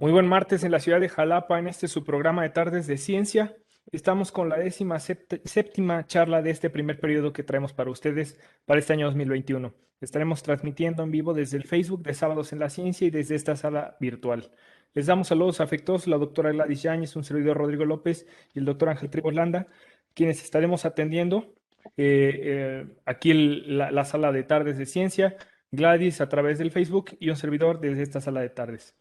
Muy buen martes en la ciudad de Jalapa, en este su programa de Tardes de Ciencia. Estamos con la séptima charla de este primer periodo que traemos para ustedes para este año 2021. Estaremos transmitiendo en vivo desde el Facebook de Sábados en la Ciencia y desde esta sala virtual. Les damos saludos afectuosos la doctora Gladys Yáñez, un servidor Rodrigo López y el doctor Ángel Trigo Landa, quienes estaremos atendiendo aquí la sala de Tardes de Ciencia, Gladys a través del Facebook y un servidor desde esta sala de tardes.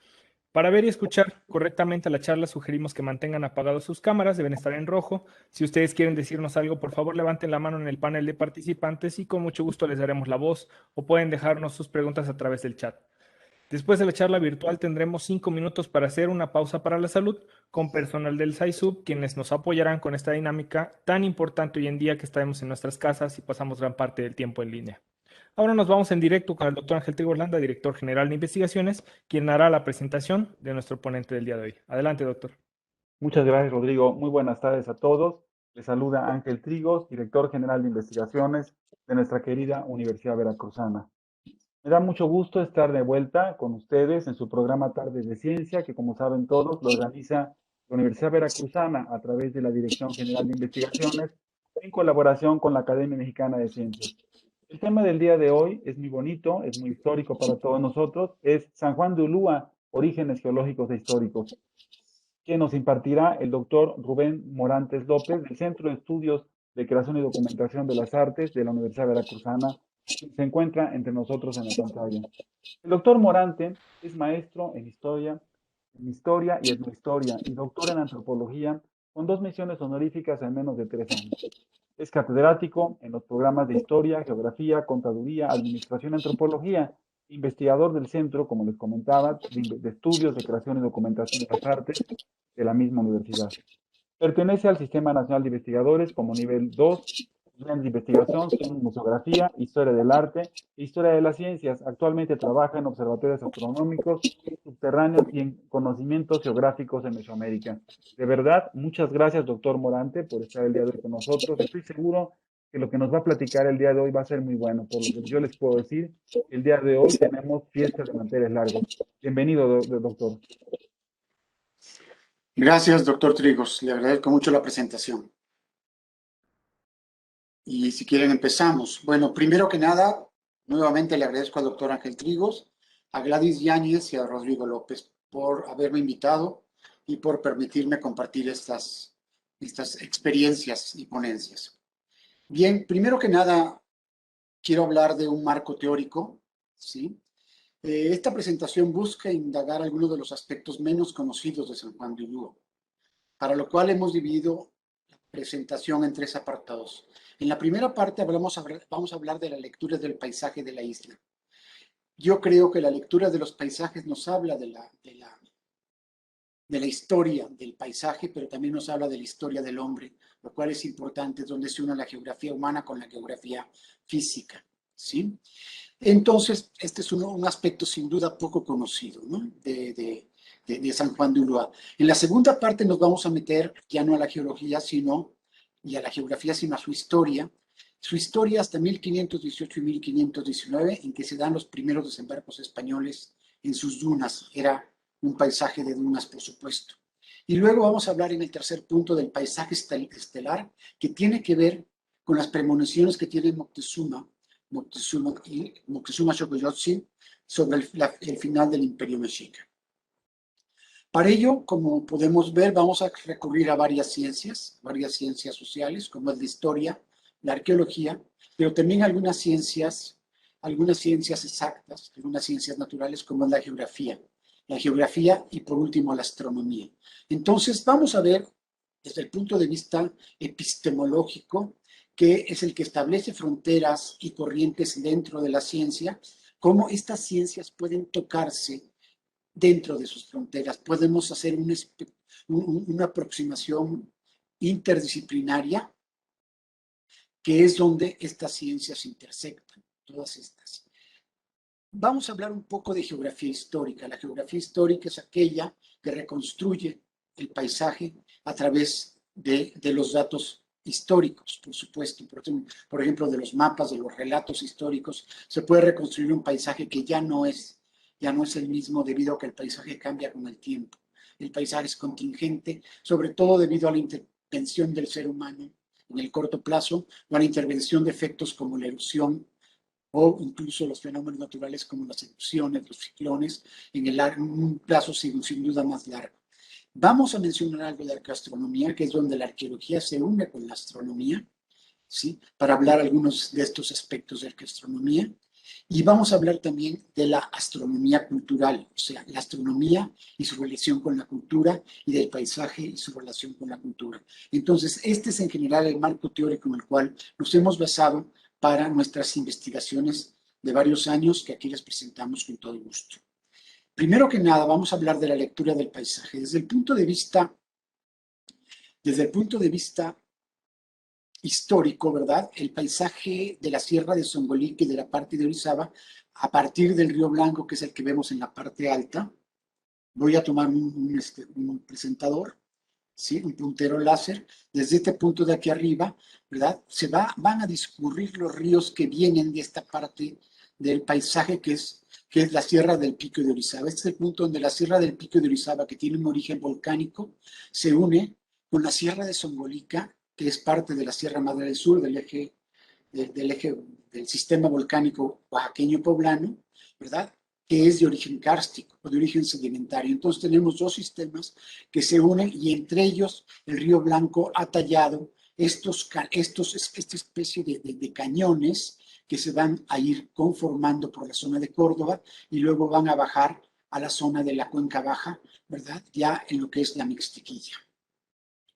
Para ver y escuchar correctamente la charla, sugerimos que mantengan apagadas sus cámaras, deben estar en rojo. Si ustedes quieren decirnos algo, por favor levanten la mano en el panel de participantes y con mucho gusto les daremos la voz o pueden dejarnos sus preguntas a través del chat. Después de la charla virtual tendremos 5 minutos para hacer una pausa para la salud con personal del SciSub, quienes nos apoyarán con esta dinámica tan importante hoy en día que estamos en nuestras casas y pasamos gran parte del tiempo en línea. Ahora nos vamos en directo con el doctor Ángel Trigo Landa, director general de investigaciones, quien hará la presentación de nuestro ponente del día de hoy. Adelante, doctor. Muchas gracias, Rodrigo. Muy buenas tardes a todos. Les saluda Ángel Trigos, director general de investigaciones de nuestra querida Universidad Veracruzana. Me da mucho gusto estar de vuelta con ustedes en su programa Tardes de Ciencia, que como saben todos lo organiza la Universidad Veracruzana a través de la Dirección General de Investigaciones en colaboración con la Academia Mexicana de Ciencias. El tema del día de hoy es muy bonito, es muy histórico para todos nosotros, es San Juan de Ulúa, orígenes geológicos e históricos, que nos impartirá el doctor Rubén Morantes López del Centro de Estudios de Creación y Documentación de las Artes de la Universidad Veracruzana, que se encuentra entre nosotros en la pantalla. El doctor Morante es maestro en historia y etnohistoria y doctor en antropología con 2 menciones honoríficas en menos de 3 años. Es catedrático en los programas de Historia, Geografía, Contaduría, Administración y Antropología, investigador del Centro, como les comentaba, de Estudios de Creación y Documentación de las Artes de la misma universidad. Pertenece al Sistema Nacional de Investigadores como nivel 2, de investigación, son museografía, historia del arte e historia de las ciencias. Actualmente trabaja en observatorios astronómicos subterráneos y en conocimientos geográficos en Mesoamérica. De verdad, muchas gracias, doctor Morante, por estar el día de hoy con nosotros. Estoy seguro que lo que nos va a platicar el día de hoy va a ser muy bueno. Por lo que yo les puedo decir, el día de hoy tenemos fiestas de manteles largos. Bienvenido, doctor. Gracias, doctor Trigos. Le agradezco mucho la presentación. Y si quieren empezamos. Bueno, primero que nada, nuevamente le agradezco al doctor Ángel Trigos, a Gladys Yáñez y a Rodrigo López por haberme invitado y por permitirme compartir estas experiencias y ponencias. Bien, primero que nada, quiero hablar de un marco teórico, ¿sí? Esta presentación busca indagar algunos de los aspectos menos conocidos de San Juan de Ulúa, para lo cual hemos dividido la presentación en 3 apartados. En la primera parte vamos a hablar de la lectura del paisaje de la isla. Yo creo que la lectura de los paisajes nos habla de la historia del paisaje, pero también nos habla de la historia del hombre, lo cual es importante, donde se une la geografía humana con la geografía física, ¿sí? Entonces, este es un aspecto sin duda poco conocido, ¿no? de San Juan de Ulúa. En la segunda parte nos vamos a meter ya no a la geología, y a la geografía, sino a su historia hasta 1518 y 1519, en que se dan los primeros desembarcos españoles en sus dunas. Era un paisaje de dunas, por supuesto. Y luego vamos a hablar en el tercer punto del paisaje estelar, que tiene que ver con las premoniciones que tiene Moctezuma Xocoyotzin sobre el final del Imperio Mexica. Para ello, como podemos ver, vamos a recurrir a varias ciencias sociales, como es la historia, la arqueología, pero también algunas ciencias exactas, algunas ciencias naturales, como es la geografía y por último la astronomía. Entonces, vamos a ver desde el punto de vista epistemológico, que es el que establece fronteras y corrientes dentro de la ciencia, cómo estas ciencias pueden tocarse dentro de sus fronteras. Podemos hacer una aproximación interdisciplinaria, que es donde estas ciencias se intersectan, todas estas. Vamos a hablar un poco de geografía histórica. La geografía histórica es aquella que reconstruye el paisaje a través de los datos históricos, por supuesto. Por ejemplo, de los mapas, de los relatos históricos, se puede reconstruir un paisaje que ya no es ya no es el mismo debido a que el paisaje cambia con el tiempo. El paisaje es contingente, sobre todo debido a la intervención del ser humano en el corto plazo o a la intervención de efectos como la erosión o incluso los fenómenos naturales como las erupciones, los ciclones, en un plazo sin duda más largo. Vamos a mencionar algo de arqueoastronomía, que es donde la arqueología se une con la astronomía, ¿sí? Para hablar algunos de estos aspectos de arqueoastronomía. Y vamos a hablar también de la astronomía cultural, o sea, la astronomía y su relación con la cultura, y del paisaje y su relación con la cultura. Entonces, este es en general el marco teórico en el cual nos hemos basado para nuestras investigaciones de varios años, que aquí les presentamos con todo gusto. Primero que nada, vamos a hablar de la lectura del paisaje. Desde el punto de vista histórico, ¿verdad? El paisaje de la Sierra de Songolica y de la parte de Orizaba, a partir del Río Blanco, que es el que vemos en la parte alta, voy a tomar un presentador, ¿sí? Un puntero láser. Desde este punto de aquí arriba, ¿verdad? Van a discurrir los ríos que vienen de esta parte del paisaje que es la Sierra del Pico de Orizaba. Este es el punto donde la Sierra del Pico de Orizaba, que tiene un origen volcánico, se une con la Sierra de Songolica, que es parte de la Sierra Madre del Sur, del eje del sistema volcánico oaxaqueño poblano, ¿verdad? Que es de origen kárstico o de origen sedimentario. Entonces tenemos dos sistemas que se unen y entre ellos el Río Blanco ha tallado esta especie de cañones que se van a ir conformando por la zona de Córdoba y luego van a bajar a la zona de la Cuenca Baja, ¿verdad? Ya en lo que es la Mixtequilla.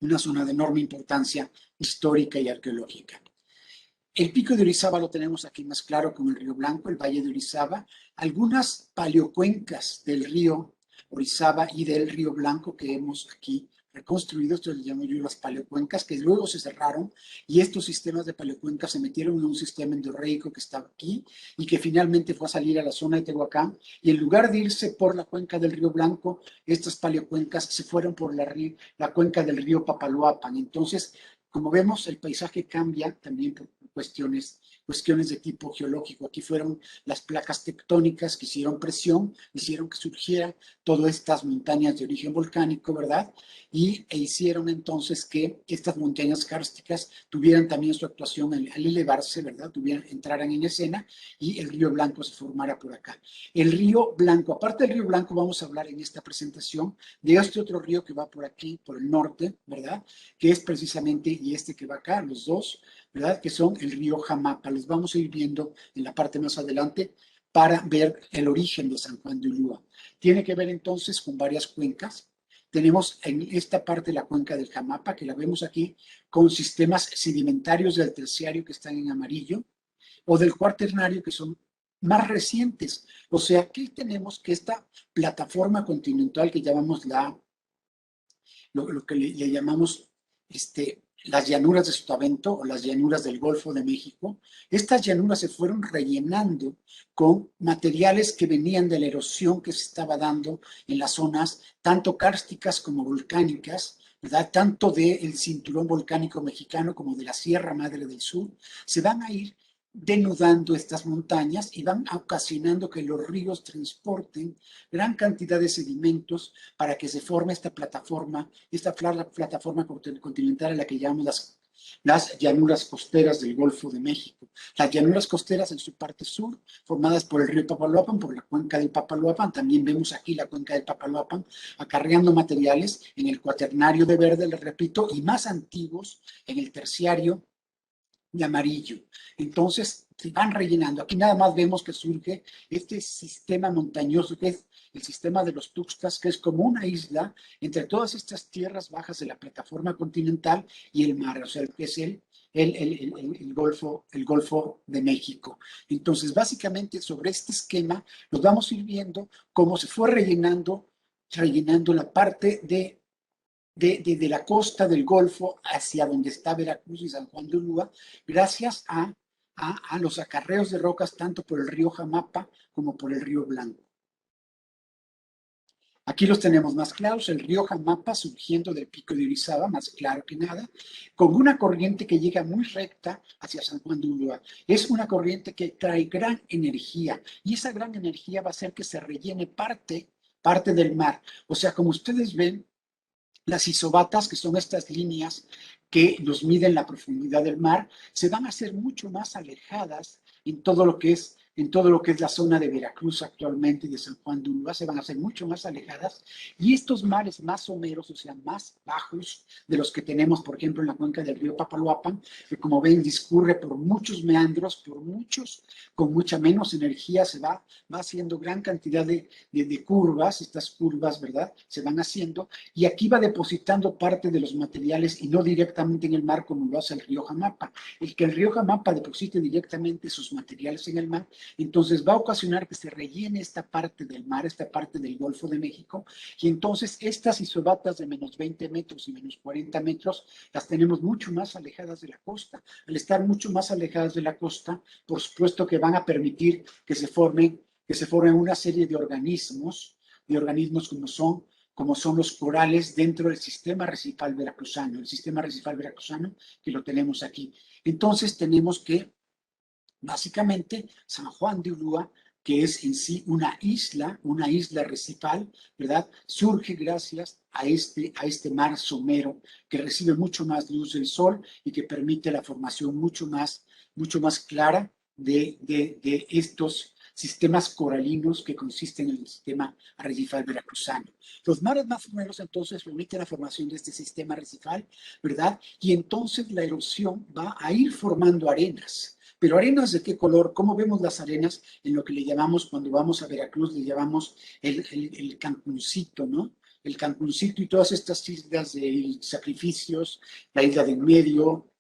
Una zona de enorme importancia histórica y arqueológica. El pico de Orizaba lo tenemos aquí más claro con el Río Blanco, el Valle de Orizaba, algunas paleocuencas del río Orizaba y del Río Blanco que hemos aquí reconstruido, esto le llamo yo las paleocuencas, que luego se cerraron y estos sistemas de paleocuencas se metieron en un sistema endorreico que estaba aquí y que finalmente fue a salir a la zona de Tehuacán y en lugar de irse por la cuenca del Río Blanco, estas paleocuencas se fueron por la cuenca del río Papaloapan. Entonces, como vemos, el paisaje cambia también por cuestiones de tipo geológico. Aquí fueron las placas tectónicas que hicieron presión, hicieron que surgieran todas estas montañas de origen volcánico, ¿verdad? E hicieron entonces que estas montañas kársticas tuvieran también su actuación al elevarse, ¿verdad? Entraran en escena y el Río Blanco se formara por acá. El Río Blanco, aparte del Río Blanco, vamos a hablar en esta presentación de este otro río que va por aquí, por el norte, ¿verdad? Que es precisamente, y este que va acá, los dos, ¿verdad? Que son el río Jamapa. Les vamos a ir viendo en la parte más adelante para ver el origen de San Juan de Ulúa. Tiene que ver entonces con varias cuencas. Tenemos en esta parte la cuenca del Jamapa, que la vemos aquí, con sistemas sedimentarios del terciario que están en amarillo, o del cuaternario que son más recientes. O sea, aquí tenemos que esta plataforma continental que llamamos lo que le llamamos las llanuras de Sotavento o las llanuras del Golfo de México, estas llanuras se fueron rellenando con materiales que venían de la erosión que se estaba dando en las zonas tanto kársticas como volcánicas, ¿verdad? Tanto del cinturón volcánico mexicano como de la Sierra Madre del Sur, se van a ir denudando estas montañas y van ocasionando que los ríos transporten gran cantidad de sedimentos para que se forme esta plataforma continental a la que llamamos las llanuras costeras del Golfo de México. Las llanuras costeras en su parte sur, formadas por el río Papaloapan, por la cuenca del Papaloapan, también vemos aquí la cuenca del Papaloapan acarreando materiales en el cuaternario de verde, les repito, y más antiguos en el terciario de amarillo. Entonces, se van rellenando. Aquí nada más vemos que surge este sistema montañoso, que es el sistema de los Tuxtlas, que es como una isla entre todas estas tierras bajas de la plataforma continental y el mar, o sea, que es el Golfo de México. Entonces, básicamente, sobre este esquema, nos vamos a ir viendo cómo se fue rellenando la parte de la costa del Golfo hacia donde está Veracruz y San Juan de Ulúa, gracias a los acarreos de rocas tanto por el río Jamapa como por el río Blanco. Aquí los tenemos más claros, el río Jamapa surgiendo del pico de Orizaba, más claro que nada, con una corriente que llega muy recta hacia San Juan de Ulúa. Es una corriente que trae gran energía y esa gran energía va a hacer que se rellene parte del mar. O sea, como ustedes ven, las isobatas, que son estas líneas que nos miden la profundidad del mar, se van a hacer mucho más alejadas en todo lo que es la zona de Veracruz actualmente y de San Juan de Ulúa, se van a hacer mucho más alejadas, y estos mares más someros, o sea, más bajos de los que tenemos, por ejemplo, en la cuenca del río Papaloapan, que como ven discurre por muchos meandros, con mucha menos energía, se va haciendo gran cantidad de curvas, estas curvas, ¿verdad? Se van haciendo, y aquí va depositando parte de los materiales y no directamente en el mar como lo hace el río Jamapa. El que el río Jamapa deposite directamente sus materiales en el mar, entonces va a ocasionar que se rellene esta parte del mar, esta parte del Golfo de México, y entonces estas isobatas de menos 20 metros y menos 40 metros las tenemos mucho más alejadas de la costa. Al estar mucho más alejadas de la costa, por supuesto que van a permitir que se formen una serie de organismos como son los corales dentro del sistema arrecifal veracruzano, el sistema arrecifal veracruzano que lo tenemos aquí. Entonces tenemos que, básicamente, San Juan de Ulúa, que es en sí una isla arrecifal, ¿verdad? Surge gracias a este mar somero que recibe mucho más luz del sol y que permite la formación mucho más clara de estos sistemas coralinos que consisten en el sistema arrecifal veracruzano. Los mares más someros entonces permiten la formación de este sistema arrecifal, ¿verdad? Y entonces la erosión va a ir formando arenas. Pero arenas de qué color, ¿cómo vemos las arenas en lo que le llamamos, cuando vamos a Veracruz, le llamamos el Cancuncito, ¿no? El Cancuncito y todas estas islas de sacrificios, la isla de en medio,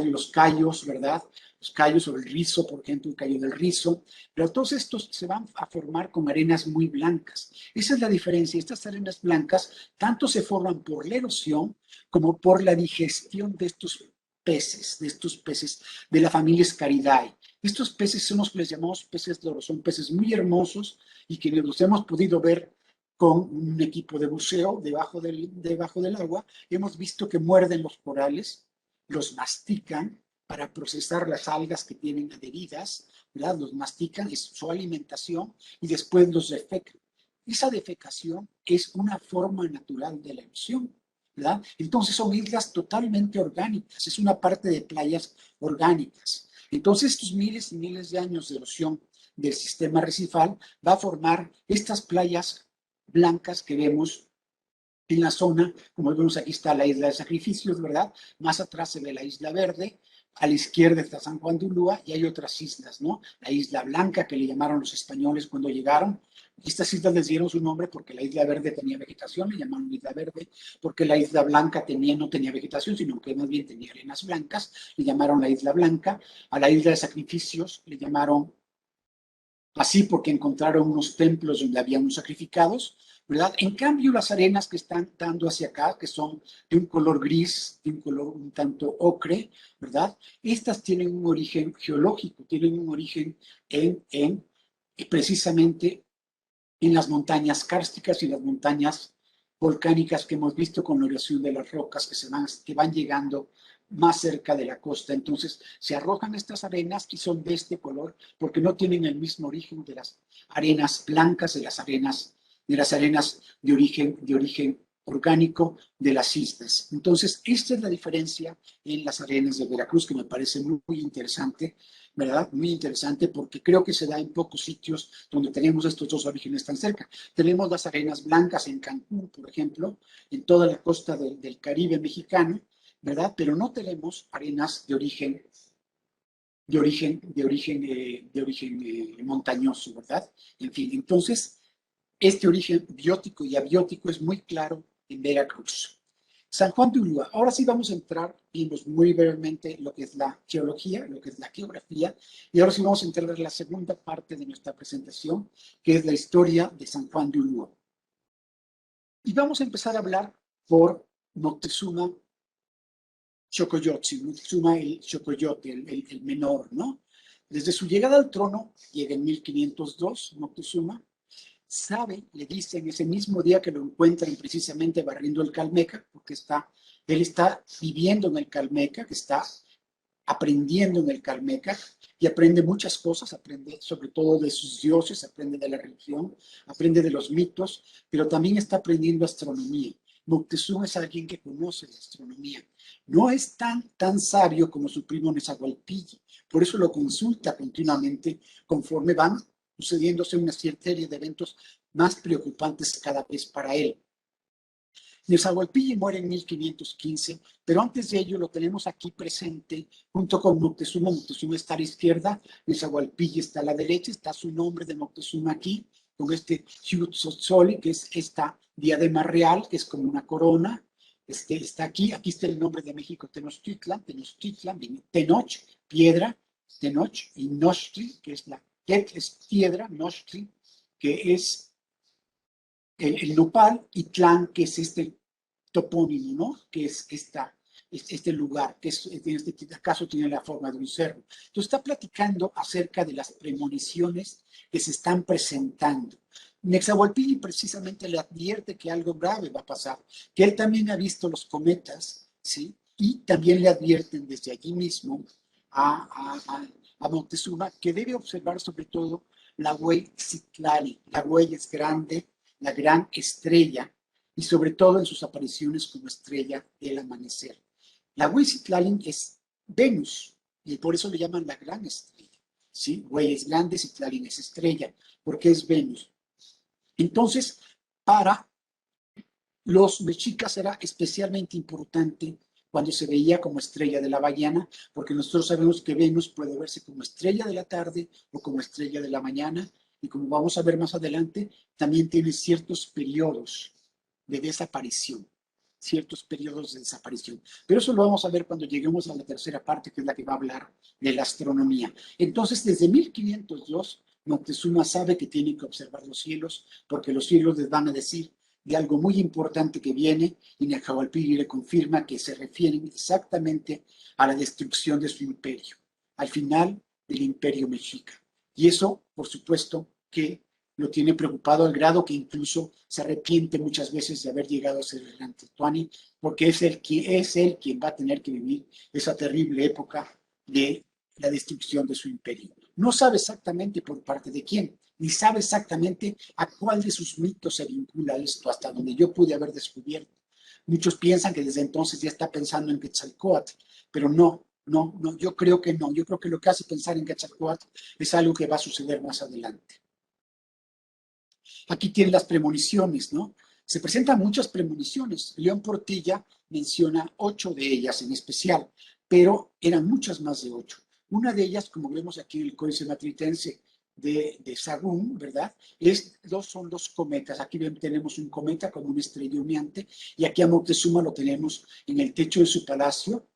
los cayos, ¿verdad? Los cayos o el rizo, por ejemplo, el cayo del rizo, pero todos estos se van a formar con arenas muy blancas. Esa es la diferencia. Estas arenas blancas tanto se forman por la erosión como por la digestión de estos peces de la familia Scaridae. Estos peces son los que les llamamos peces de oro, son peces muy hermosos y que los hemos podido ver con un equipo de buceo debajo del agua. Hemos visto que muerden los corales, los mastican para procesar las algas que tienen adheridas, ¿verdad? Los mastican, es su alimentación, y después los defecan. Esa defecación es una forma natural de la erosión, ¿verdad? Entonces son islas totalmente orgánicas, es una parte de playas orgánicas. Entonces estos miles y miles de años de erosión del sistema arrecifal va a formar estas playas blancas que vemos en la zona. Como vemos, aquí está la isla de Sacrificios, ¿verdad? Más atrás se ve la Isla Verde, a la izquierda está San Juan de Ulúa, y hay otras islas, ¿no? La Isla Blanca, que le llamaron los españoles cuando llegaron. Estas islas les dieron su nombre porque la Isla Verde tenía vegetación, le llamaron Isla Verde, porque la Isla Blanca no tenía vegetación, sino que más bien tenía arenas blancas, le llamaron la Isla Blanca. A la Isla de Sacrificios le llamaron así porque encontraron unos templos donde había unos sacrificados, ¿verdad? En cambio, las arenas que están dando hacia acá, que son de un color gris, de un color un tanto ocre, ¿verdad? Estas tienen un origen geológico, tienen un origen precisamente en las montañas kársticas y las montañas volcánicas que hemos visto con la erosión de las rocas que van llegando más cerca de la costa. Entonces se arrojan estas arenas y son de este color porque no tienen el mismo origen de las arenas blancas, de las arenas de origen orgánico de las islas. Entonces, esta es la diferencia en las arenas de Veracruz, que me parece muy, muy interesante, ¿verdad? Muy interesante porque creo que se da en pocos sitios donde tenemos estos dos orígenes tan cerca. Tenemos las arenas blancas en Cancún, por ejemplo, en toda la costa del Caribe mexicano, ¿verdad? Pero no tenemos arenas de origen montañoso, ¿verdad? En fin, entonces, este origen biótico y abiótico es muy claro en Veracruz. San Juan de Ulúa. Ahora sí vamos a entrar, vimos muy brevemente lo que es la geología, lo que es la geografía, y ahora sí vamos a entrar en la segunda parte de nuestra presentación, que es la historia de San Juan de Ulúa. Y vamos a empezar a hablar por Moctezuma Xocoyotzin, Moctezuma el Xocoyote, el menor, ¿no? Desde su llegada al trono, llega en 1502, Moctezuma, sabe, le dicen ese mismo día que lo encuentran precisamente barriendo el Calmeca, porque él está viviendo en el Calmeca, que está aprendiendo en el Calmeca y aprende muchas cosas, aprende sobre todo de sus dioses, aprende de la religión, aprende de los mitos, pero también está aprendiendo astronomía. Moctezuma es alguien que conoce la astronomía. No es tan sabio como su primo Nezahualpilli, por eso lo consulta continuamente conforme van sucediéndose una cierta serie de eventos más preocupantes cada vez para él. Nezahualpilli muere en 1515, pero antes de ello lo tenemos aquí presente junto con Moctezuma. Moctezuma está a la izquierda, Nezahualpilli está a la derecha, está su nombre de Moctezuma aquí, con este Xiuhtzotzoli, que es esta diadema real, que es como una corona. Está aquí está el nombre de México, Tenochtitlan, Tenoch, piedra, Tenoch, y Nochtli, que es es piedra, Nochtli, que es el nopal, y Tlán, que es este topónimo, ¿no? Que es este lugar, que en este caso tiene la forma de un cerro. Entonces está platicando acerca de las premoniciones que se están presentando. Nezahualpilli precisamente le advierte que algo grave va a pasar, que él también ha visto los cometas, ¿sí? Y también le advierten desde allí mismo a Moctezuma que debe observar sobre todo la Hueytzitlali. La Huey es grande, la gran estrella, y sobre todo en sus apariciones como estrella del amanecer. La Hueytzitlali es Venus, y por eso le llaman la gran estrella. ¿Sí? Huey es grande, Citlali es estrella, porque es Venus. Entonces, para los mexicas era especialmente importante cuando se veía como estrella de la mañana, porque nosotros sabemos que Venus puede verse como estrella de la tarde o como estrella de la mañana, y como vamos a ver más adelante, también tiene ciertos periodos de desaparición, Pero eso lo vamos a ver cuando lleguemos a la tercera parte, que es la que va a hablar de la astronomía. Entonces, desde 1502, Moctezuma sabe que tiene que observar los cielos, porque los cielos les van a decir de algo muy importante que viene, y Nezahualpilli le confirma que se refieren exactamente a la destrucción de su imperio, al final del imperio mexica. Y eso, por supuesto, que lo tiene preocupado al grado que incluso se arrepiente muchas veces de haber llegado a ser el gran Tetuani, porque es él quien va a tener que vivir esa terrible época de la destrucción de su imperio. No sabe exactamente por parte de quién, ni sabe exactamente a cuál de sus mitos se vincula esto, hasta donde yo pude haber descubierto. Muchos piensan que desde entonces ya está pensando en Quetzalcóatl, pero no, yo creo que no. Yo creo que lo que hace pensar en Quetzalcóatl es algo que va a suceder más adelante. Aquí tienen las premoniciones, ¿no? Se presentan muchas premoniciones. León Portilla menciona 8 de ellas en especial, pero eran muchas más de 8. Una de ellas, como vemos aquí en el Códice Matritense de Sahagún, ¿verdad? Son dos cometas. Aquí tenemos un cometa como una estrella humeante, y aquí a Moctezuma lo tenemos en el techo de su palacio,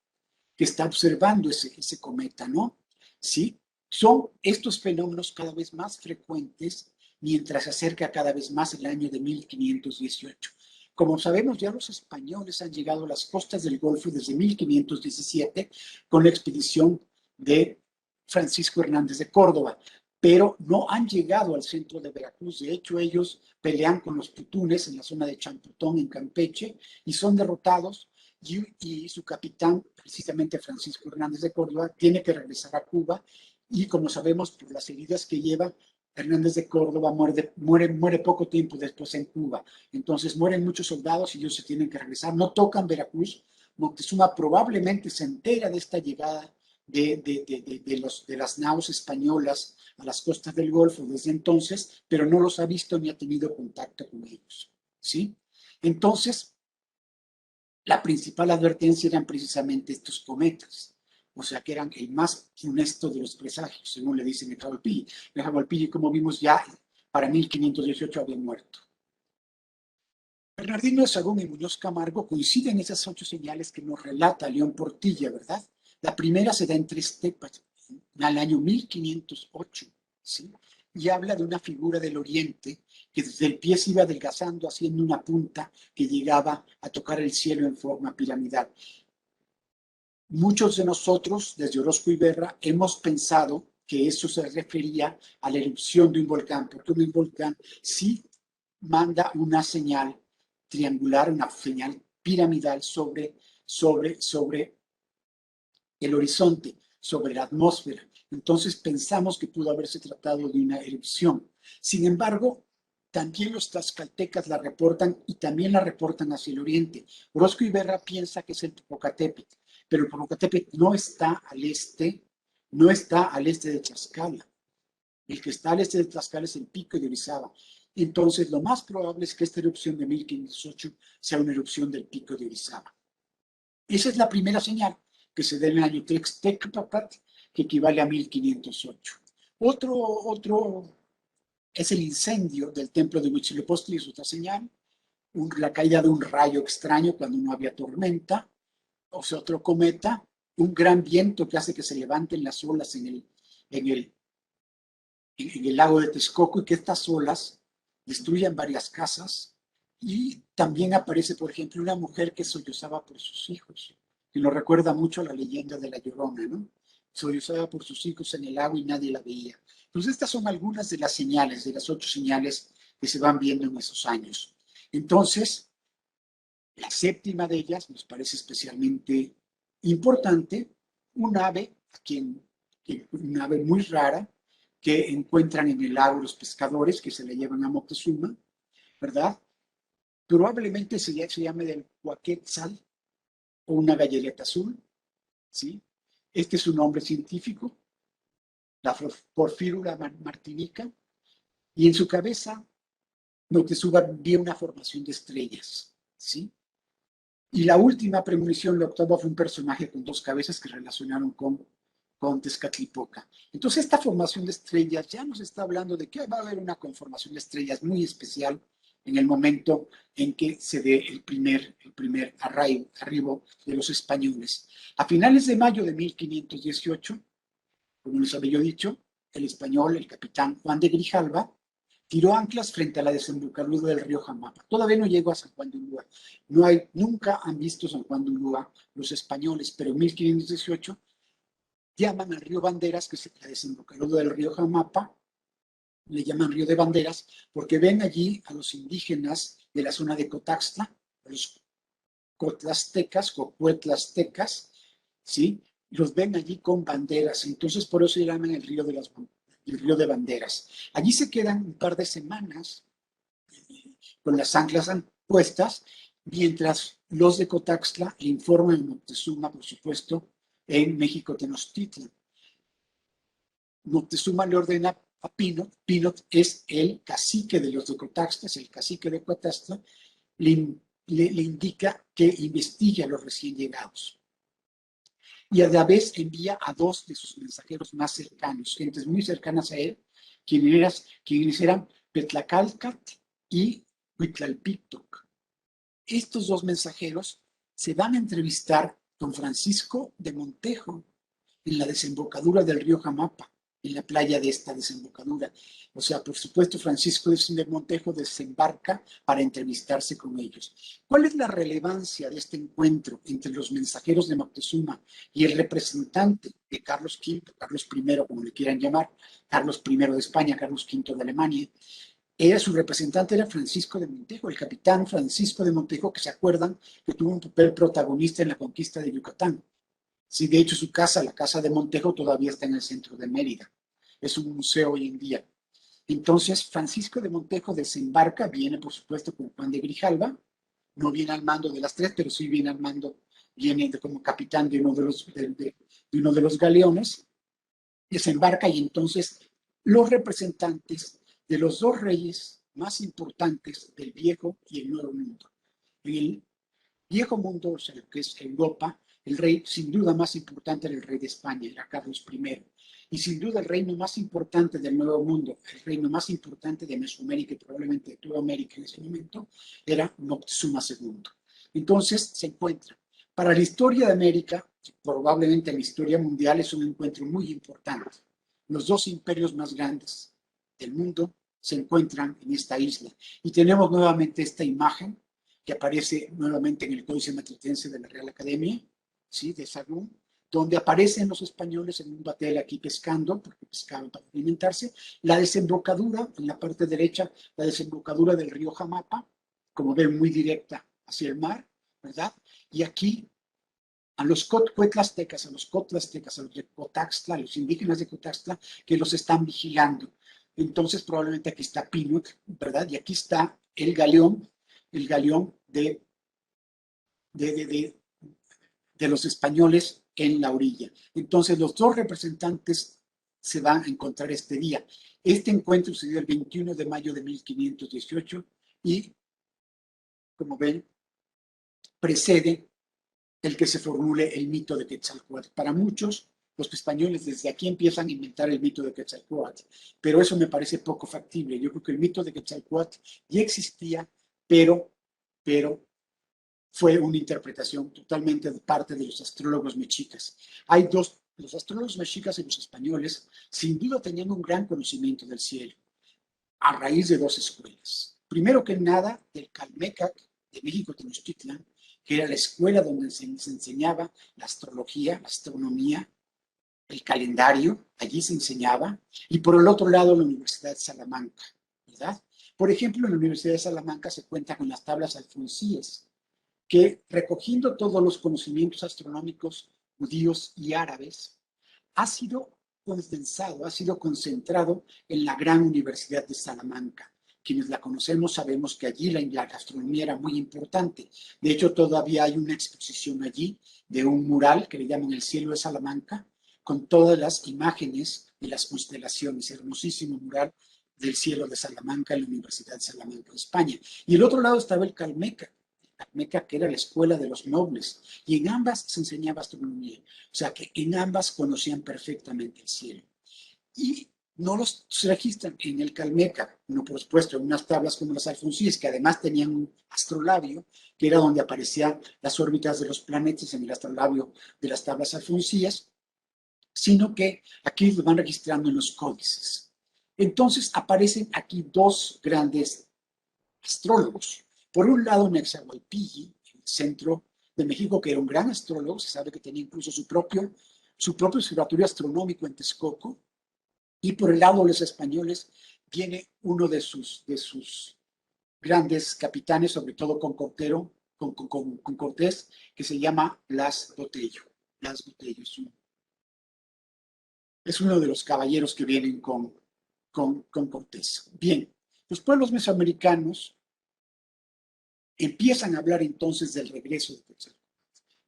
que está observando ese cometa, ¿no? ¿Sí? Son estos fenómenos cada vez más frecuentes mientras se acerca cada vez más el año de 1518. Como sabemos, ya los españoles han llegado a las costas del Golfo desde 1517 con la expedición de Francisco Hernández de Córdoba, pero no han llegado al centro de Veracruz. De hecho, ellos pelean con los putunes en la zona de Champotón, en Campeche, y son derrotados, y su capitán, precisamente Francisco Hernández de Córdoba, tiene que regresar a Cuba, y como sabemos por las heridas que lleva, Hernández de Córdoba muere poco tiempo después en Cuba. Entonces mueren muchos soldados y ellos se tienen que regresar. No tocan Veracruz. Moctezuma probablemente se entera de esta llegada de las naos españolas a las costas del Golfo desde entonces, pero no los ha visto ni ha tenido contacto con ellos, ¿sí? Entonces, la principal advertencia eran precisamente estos cometas, o sea que eran el más funesto de los presagios, según le dicen Nezahualpilli. Nezahualpilli, como vimos, ya para 1518 había muerto. Bernardino de Sahagún y Muñoz Camargo coinciden en esas 8 señales que nos relata León Portilla, ¿verdad? La primera se da en Tres Tepas, al año 1508, ¿sí? Y habla de una figura del oriente que desde el pie se iba adelgazando, haciendo una punta que llegaba a tocar el cielo en forma piramidal. Muchos de nosotros, desde Orozco y Berra, hemos pensado que eso se refería a la erupción de un volcán, porque un volcán sí manda una señal triangular, una señal piramidal sobre el horizonte, sobre la atmósfera. Entonces pensamos que pudo haberse tratado de una erupción. Sin embargo, también los tlaxcaltecas la reportan y también la reportan hacia el oriente. Orozco Iberra piensa que es el Popocatépetl, pero el Popocatépetl no está al este de Tlaxcala. El que está al este de Tlaxcala es el Pico de Orizaba. Entonces, lo más probable es que esta erupción de 1508 sea una erupción del Pico de Orizaba. Esa es la primera señal que se da en el año Tlextecpatl, que equivale a 1508. Otro es el incendio del templo de Huitzilopochtli, es otra señal. La caída de un rayo extraño cuando no había tormenta, o sea, otro cometa, un gran viento que hace que se levanten las olas en el lago de Texcoco y que estas olas destruyan varias casas. Y también aparece, por ejemplo, una mujer que sollozaba por sus hijos, que nos recuerda mucho a la leyenda de La Llorona, ¿no? Sollozaba por sus hijos en el agua y nadie la veía. Entonces, estas son algunas de las señales, de las 8 señales que se van viendo en esos años. Entonces, la séptima de ellas nos parece especialmente importante, un ave muy rara, que encuentran en el lago los pescadores que se le llevan a Moctezuma, ¿verdad? Probablemente se llame del Huaquetzal o una galleteta azul, ¿sí? Este es su nombre científico, la Porfírula martinica, y en su cabeza Moctezuma vio una formación de estrellas, ¿sí? Y la última premonición, la octava, fue un personaje con 2 cabezas que relacionaron con Tezcatlipoca. Entonces, esta formación de estrellas ya nos está hablando de que va a haber una conformación de estrellas muy especial en el momento en que se dé el primer arribo de los españoles. A finales de mayo de 1518, como les había yo dicho, el español, el capitán Juan de Grijalva, tiró anclas frente a la desembocadura del río Jamapa. Todavía no llegó a San Juan de Ulúa. Nunca han visto San Juan de Ulúa los españoles, pero en 1518 llaman al río Banderas, que es la desembocadura del río Jamapa, le llaman río de Banderas, porque ven allí a los indígenas de la zona de Cotaxtla, los cocuetlastecas, ¿sí? Los ven allí con banderas, entonces por eso se llaman el río de Banderas. Allí se quedan un par de semanas con las anclas puestas, mientras los de Cotaxtla le informan a Moctezuma, por supuesto, en México Tenochtitlan. Moctezuma le ordena a Pinot, Pinot es el cacique de los de Cotaxtla, es el cacique de Cotaxtla, le indica que investigue a los recién llegados. Y a la vez envía a 2 de sus mensajeros más cercanos, gentes muy cercanas a él, quienes eran Petlacalcat y Huitlalpictoc. Estos 2 mensajeros se van a entrevistar con Francisco de Montejo en la desembocadura del río Jamapa, en la playa de esta desembocadura. O sea, por supuesto, Francisco de Montejo desembarca para entrevistarse con ellos. ¿Cuál es la relevancia de este encuentro entre los mensajeros de Moctezuma y el representante de Carlos V, Carlos I, como le quieran llamar, Carlos I de España, Carlos V de Alemania? Su representante era Francisco de Montejo, el capitán Francisco de Montejo, que se acuerdan que tuvo un papel protagonista en la conquista de Yucatán. Sí, de hecho su casa, la casa de Montejo, todavía está en el centro de Mérida. Es un museo hoy en día. Entonces, Francisco de Montejo desembarca, viene por supuesto con Juan de Grijalva, no viene al mando de las 3, pero sí viene al mando, viene como capitán de uno de los galeones, desembarca y entonces los representantes de los 2 reyes más importantes del Viejo y el Nuevo Mundo. En el Viejo Mundo, o sea, lo que es Europa, el rey sin duda más importante era el rey de España, era Carlos I. Y sin duda el reino más importante del Nuevo Mundo, el reino más importante de Mesoamérica y probablemente de toda América en ese momento, era Moctezuma II. Entonces se encuentra. Para la historia de América, probablemente la historia mundial, es un encuentro muy importante. Los 2 imperios más grandes del mundo se encuentran en esta isla. Y tenemos nuevamente esta imagen que aparece nuevamente en el Códice Matritense de la Real Academia, ¿sí? De Sagún, donde aparecen los españoles en un batel aquí pescando, porque pescaban para alimentarse, la desembocadura, en la parte derecha, la desembocadura del río Jamapa, como ven, muy directa hacia el mar, ¿verdad? Y aquí a los cuetlastecas, a los cotlastecas, a los de Cotaxtla, a los indígenas de Cotaxtla, que los están vigilando. Entonces, probablemente aquí está Pinoc, ¿verdad? Y aquí está el galeón de los españoles en la orilla. Entonces, los dos representantes se van a encontrar este día. Este encuentro sucedió el 21 de mayo de 1518 y, como ven, precede el que se formule el mito de Quetzalcóatl. Para muchos, los españoles desde aquí empiezan a inventar el mito de Quetzalcóatl, pero eso me parece poco factible. Yo creo que el mito de Quetzalcóatl ya existía, pero fue una interpretación totalmente de parte de los astrólogos mexicas. Hay dos, los astrólogos mexicas y los españoles, sin duda tenían un gran conocimiento del cielo, a raíz de dos escuelas. Primero que nada, del Calmecac de México Tenochtitlan, que era la escuela donde se enseñaba la astrología, la astronomía, el calendario, allí se enseñaba, y por el otro lado la Universidad de Salamanca, ¿verdad? Por ejemplo, en la Universidad de Salamanca se cuenta con las tablas alfonsíes, que recogiendo todos los conocimientos astronómicos judíos y árabes, ha sido condensado, ha sido concentrado en la gran Universidad de Salamanca. Quienes la conocemos sabemos que allí la astronomía era muy importante. De hecho, todavía hay una exposición allí de un mural que le llaman El cielo de Salamanca, con todas las imágenes de las constelaciones, hermosísimo mural del cielo de Salamanca en la Universidad de Salamanca, España. Y el otro lado estaba el Calmecac, que era la escuela de los nobles, y en ambas se enseñaba astronomía, o sea que en ambas conocían perfectamente el cielo. Y no los registran en el Calmecac, no por supuesto en unas tablas como las alfonsíes, que además tenían un astrolabio, que era donde aparecían las órbitas de los planetas en el astrolabio de las tablas alfonsíes, sino que aquí lo van registrando en los códices. Entonces aparecen aquí dos grandes astrólogos. Por un lado, Nezahualpilli, en el centro de México, que era un gran astrólogo, se sabe que tenía incluso su propio observatorio astronómico en Texcoco, y por el lado de los españoles viene uno de sus grandes capitanes, sobre todo con Cortés, que se llama Blas Botello. Blas Botello es uno de los caballeros que vienen con Cortés. Bien, los pueblos mesoamericanos empiezan a hablar entonces del regreso de Quetzalcóatl.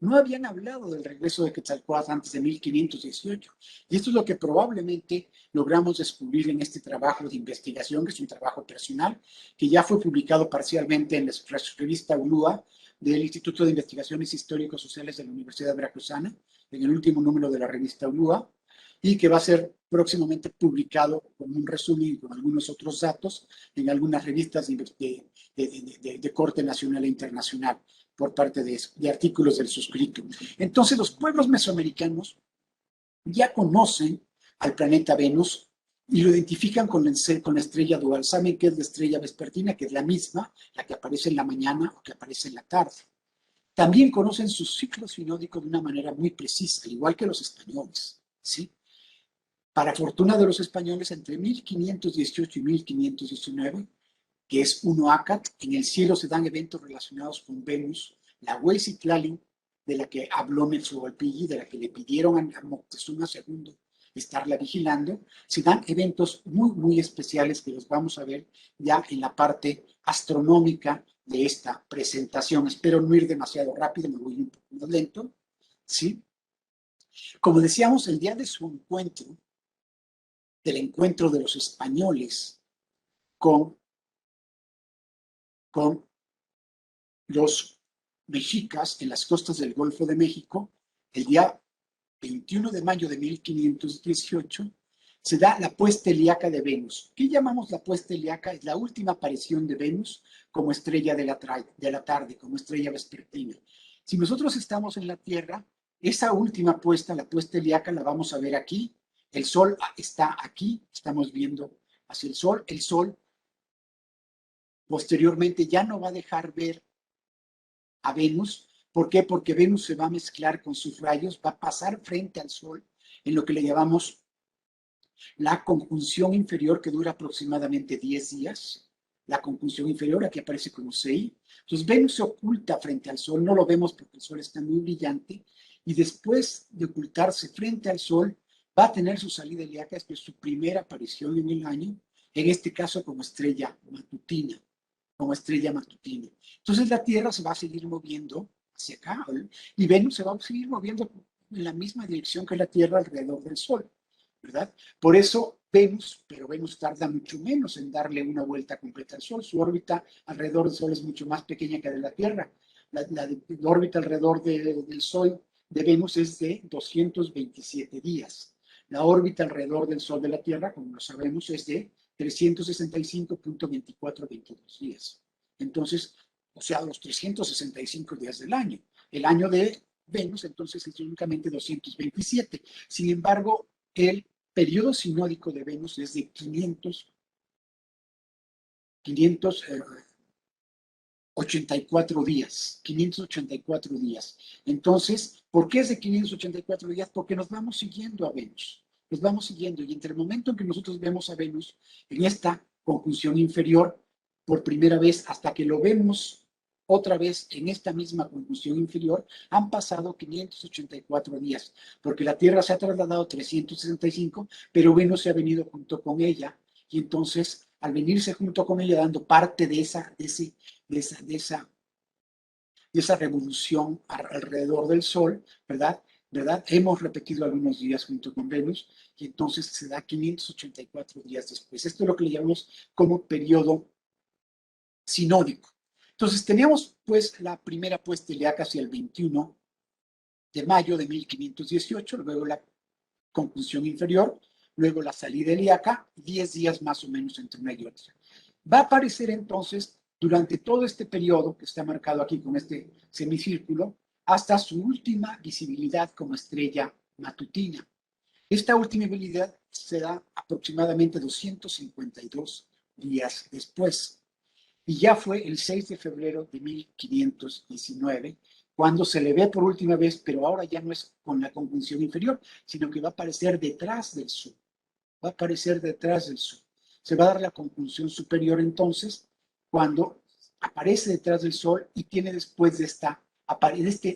No habían hablado del regreso de Quetzalcóatl antes de 1518. Y esto es lo que probablemente logramos descubrir en este trabajo de investigación, que es un trabajo personal, que ya fue publicado parcialmente en la revista ULUA del Instituto de Investigaciones Históricos Sociales de la Universidad Veracruzana, en el último número de la revista ULUA, y que va a ser próximamente publicado con un resumen y con algunos otros datos en algunas revistas de corte nacional e internacional por parte de artículos del suscrito. Entonces, los pueblos mesoamericanos ya conocen al planeta Venus y lo identifican con la estrella dual. Saben que es la estrella vespertina, que es la misma, la que aparece en la mañana o que aparece en la tarde. También conocen su ciclo sinódico de una manera muy precisa, al igual que los españoles, ¿sí? Para fortuna de los españoles, entre 1518 y 1519, que es Unoacat, en el cielo se dan eventos relacionados con Venus, la Hueycitlali, de la que habló Nezahualpilli, de la que le pidieron a Moctezuma II estarla vigilando, se dan eventos muy, muy especiales que los vamos a ver ya en la parte astronómica de esta presentación. Espero no ir demasiado rápido, me voy un poco más lento, ¿sí? Como decíamos, el día de su encuentro, del encuentro de los españoles con los mexicas en las costas del Golfo de México, el día 21 de mayo de 1518, se da la puesta ilíaca de Venus. ¿Qué llamamos la puesta ilíaca? Es la última aparición de Venus como estrella de la tarde, como estrella vespertina. Si nosotros estamos en la Tierra, esa última puesta, la puesta ilíaca, la vamos a ver aquí. El Sol está aquí, estamos viendo hacia el Sol. El Sol posteriormente ya no va a dejar ver a Venus, ¿Por qué? Porque Venus se va a mezclar con sus rayos, va a pasar frente al Sol en lo que le llamamos la conjunción inferior, que dura aproximadamente 10 días. La conjunción inferior, aquí aparece como 6. Entonces Venus se oculta frente al Sol, no lo vemos porque el Sol está muy brillante, y después de ocultarse frente al Sol, va a tener su salida ilíaca, que es su primera aparición en el año, en este caso como estrella matutina, como estrella matutina. Entonces la Tierra se va a seguir moviendo hacia acá, y Venus se va a seguir moviendo en la misma dirección que la Tierra alrededor del Sol, ¿verdad? Por eso Venus, pero Venus tarda mucho menos en darle una vuelta completa al Sol. Su órbita alrededor del Sol es mucho más pequeña que la de la Tierra. La órbita alrededor del Sol de Venus es de 227 días. La órbita alrededor del Sol de la Tierra, como lo sabemos, es de 365.2422 días. Entonces, o sea, los 365 días del año. El año de Venus, entonces, es únicamente 227. Sin embargo, el periodo sinódico de Venus es de 584 días, 584 días. Entonces, ¿por qué es de 584 días? Porque nos vamos siguiendo a Venus, nos vamos siguiendo, y entre el momento en que nosotros vemos a Venus en esta conjunción inferior por primera vez hasta que lo vemos otra vez en esta misma conjunción inferior, han pasado 584 días, porque la Tierra se ha trasladado 365, pero Venus se ha venido junto con ella, y entonces al venirse junto con ella dando parte de esa revolución alrededor del Sol, ¿verdad? Hemos repetido algunos días junto con Venus, y entonces se da 584 días después. Esto es lo que le llamamos como periodo sinódico. Entonces teníamos pues la primera puesta ilíaca hacia el 21 de mayo de 1518, luego la conjunción inferior, luego la salida ilíaca, 10 días más o menos entre una y otra. Va a aparecer entonces durante todo este periodo que está marcado aquí con este semicírculo, hasta su última visibilidad como estrella matutina. Esta última visibilidad se da aproximadamente 252 días después. Y ya fue el 6 de febrero de 1519 cuando se le ve por última vez, pero ahora ya no es con la conjunción inferior, sino que va a aparecer detrás del Sol. Va a aparecer detrás del Sol. Se va a dar la conjunción superior entonces, cuando aparece detrás del Sol y tiene después de esta,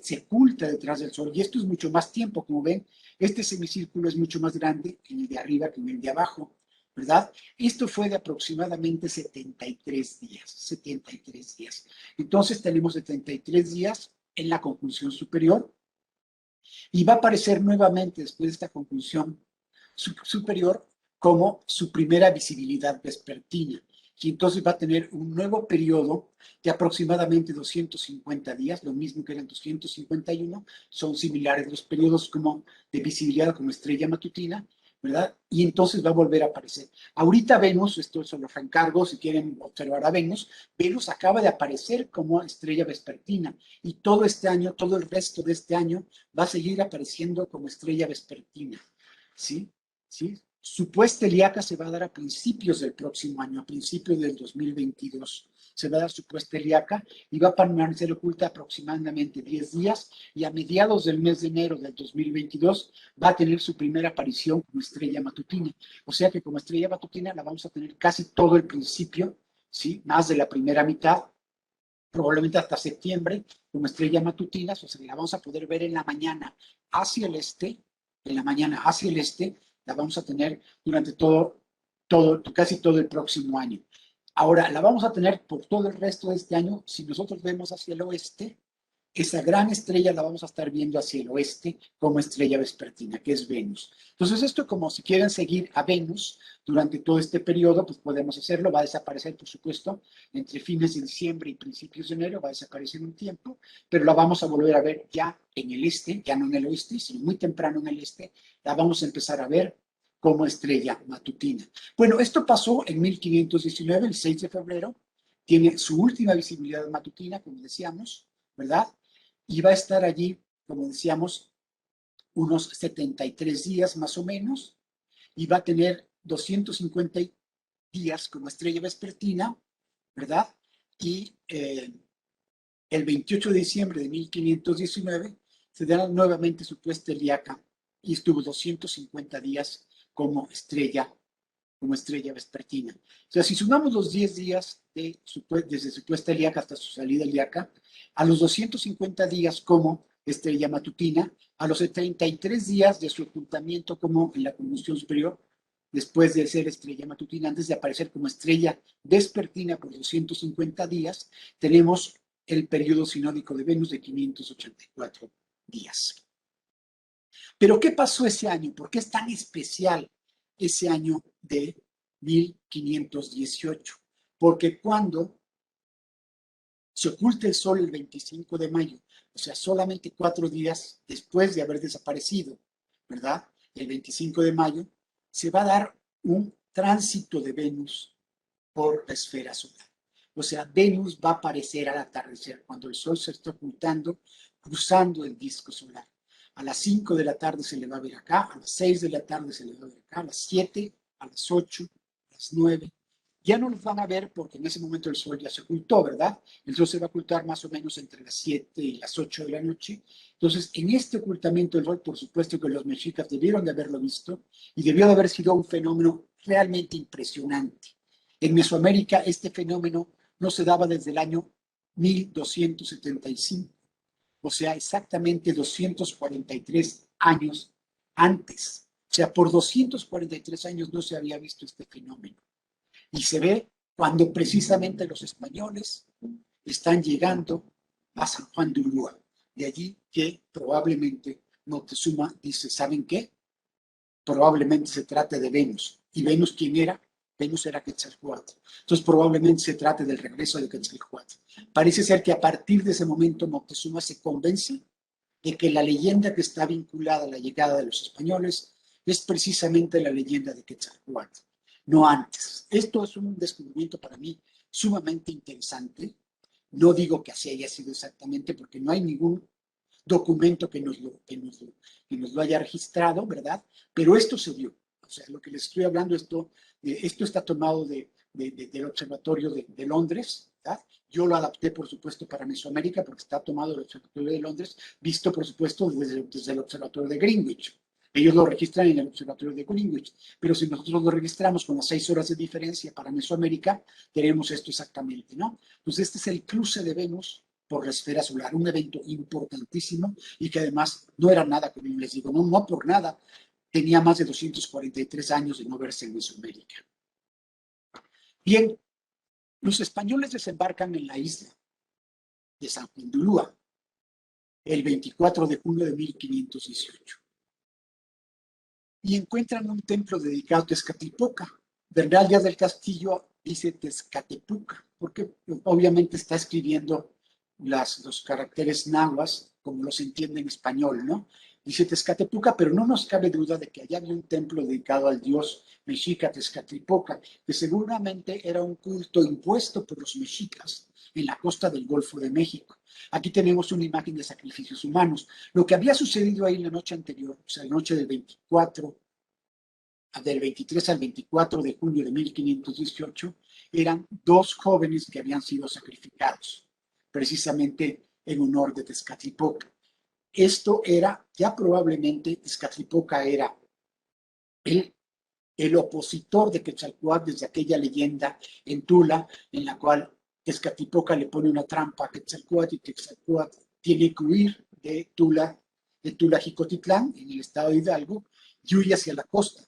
se oculta detrás del Sol. Y esto es mucho más tiempo, como ven, este semicírculo es mucho más grande en el de arriba que en el de abajo, ¿verdad? Esto fue de aproximadamente 73 días, 73 días. Entonces tenemos 73 días en la conjunción superior, y va a aparecer nuevamente después de esta conjunción superior como su primera visibilidad vespertina. Y entonces va a tener un nuevo periodo de aproximadamente 250 días, lo mismo que eran 251, son similares los periodos como de visibilidad como estrella matutina, ¿verdad? Y entonces va a volver a aparecer. Ahorita Venus, esto se los reencargo si quieren observar a Venus, Venus acaba de aparecer como estrella vespertina, y todo este año, todo el resto de este año, va a seguir apareciendo como estrella vespertina, ¿sí? ¿Sí? Su puesta ilíaca se va a dar a principios del próximo año, a principios del 2022. Se va a dar su puesta ilíaca y va a permanecer oculta aproximadamente 10 días, y a mediados del mes de enero del 2022 va a tener su primera aparición como estrella matutina. O sea que como estrella matutina la vamos a tener casi todo el principio, ¿sí? Más de la primera mitad, probablemente hasta septiembre, como estrella matutina. O sea, la vamos a poder ver en la mañana hacia el este, en la mañana hacia el este, la vamos a tener durante casi todo el próximo año. Ahora, la vamos a tener por todo el resto de este año. Si nosotros vemos hacia el oeste, esa gran estrella la vamos a estar viendo hacia el oeste como estrella vespertina, que es Venus. Entonces, esto, como si quieren seguir a Venus durante todo este periodo, pues podemos hacerlo. Va a desaparecer, por supuesto, entre fines de diciembre y principios de enero, va a desaparecer un tiempo, pero la vamos a volver a ver ya en el este, ya no en el oeste, sino muy temprano en el este. La vamos a empezar a ver como estrella matutina. Bueno, esto pasó en 1519, el 6 de febrero, tiene su última visibilidad matutina, como decíamos, ¿verdad? Y va a estar allí, como decíamos, unos 73 días más o menos, y va a tener 250 días como estrella vespertina, ¿verdad? Y El 28 de diciembre de 1519 se da nuevamente su puesta el IACA y estuvo 250 días como estrella vespertina. O sea, si sumamos los 10 días desde su puesta el IACA hasta su salida el IACA, a los 250 días como estrella matutina, a los 33 días de su ocultamiento como en la combustión superior, después de ser estrella matutina, antes de aparecer como estrella vespertina por 250 días, tenemos el periodo sinódico de Venus de 584 días. Pero ¿qué pasó ese año? ¿Por qué es tan especial ese año de 1518? Porque cuando se oculta el sol el 25 de mayo, o sea, solamente 4 días después de haber desaparecido, ¿verdad? El 25 de mayo, se va a dar un tránsito de Venus por la esfera solar. O sea, Venus va a aparecer al atardecer, cuando el sol se está ocultando, cruzando el disco solar. A las 5 de la tarde se le va a ver acá, a las 6 de la tarde se le va a ver acá, a las 7, a las 8, a las 9. Ya no los van a ver porque en ese momento el sol ya se ocultó, ¿verdad? El sol se va a ocultar más o menos entre las 7 y las 8 de la noche. Entonces, en este ocultamiento del sol, por supuesto que los mexicas debieron de haberlo visto y debió de haber sido un fenómeno realmente impresionante. En Mesoamérica este fenómeno no se daba desde el año 1275, o sea, exactamente 243 años antes. O sea, por 243 años no se había visto este fenómeno. Y se ve cuando precisamente los españoles están llegando a San Juan de Ulúa. De allí que probablemente Moctezuma dice, ¿saben qué? Probablemente se trate de Venus. ¿Y Venus quién era? Venus era Quetzalcóatl. Entonces probablemente se trate del regreso de Quetzalcóatl. Parece ser que a partir de ese momento Moctezuma se convence de que la leyenda que está vinculada a la llegada de los españoles es precisamente la leyenda de Quetzalcóatl, no antes. Esto es un descubrimiento para mí sumamente interesante. No digo que así haya sido exactamente porque no hay ningún documento que nos lo haya registrado, ¿verdad? Pero esto se dio. O sea, lo que les estoy hablando, esto está tomado del Observatorio de Londres, ¿verdad? Yo lo adapté, por supuesto, para Mesoamérica, porque está tomado del Observatorio de Londres, visto, por supuesto, desde el Observatorio de Greenwich. Ellos lo registran en el Observatorio de Greenwich, pero si nosotros lo registramos con las 6 horas de diferencia para Mesoamérica, tenemos esto exactamente, ¿no? Entonces, este es el cruce de Venus por la esfera solar, un evento importantísimo y que además no era nada, como les digo, no por nada, tenía más de 243 años de no verse en Mesoamérica. Bien, los españoles desembarcan en la isla de San Juan de Ulúa el 24 de junio de 1518 y encuentran un templo dedicado a Tezcatlipoca. Bernal Díaz del Castillo dice Tezcatepuca, porque obviamente está escribiendo los caracteres nahuas como los entiende en español, ¿no? Dice Tezcatepuca, pero no nos cabe duda de que allá había un templo dedicado al dios mexica Tezcatlipoca, que seguramente era un culto impuesto por los mexicas en la costa del Golfo de México. Aquí tenemos una imagen de sacrificios humanos. Lo que había sucedido ahí la noche anterior, o sea, la noche del 23 al 24 de junio de 1518, eran 2 jóvenes que habían sido sacrificados, precisamente en honor de Tezcatlipoca. Esto era, ya probablemente Tezcatlipoca era el opositor de Quetzalcóatl desde aquella leyenda en Tula, en la cual Tezcatlipoca le pone una trampa a Quetzalcóatl y Quetzalcóatl tiene que huir de Tula Jicotitlán, en el estado de Hidalgo, y huye hacia la costa,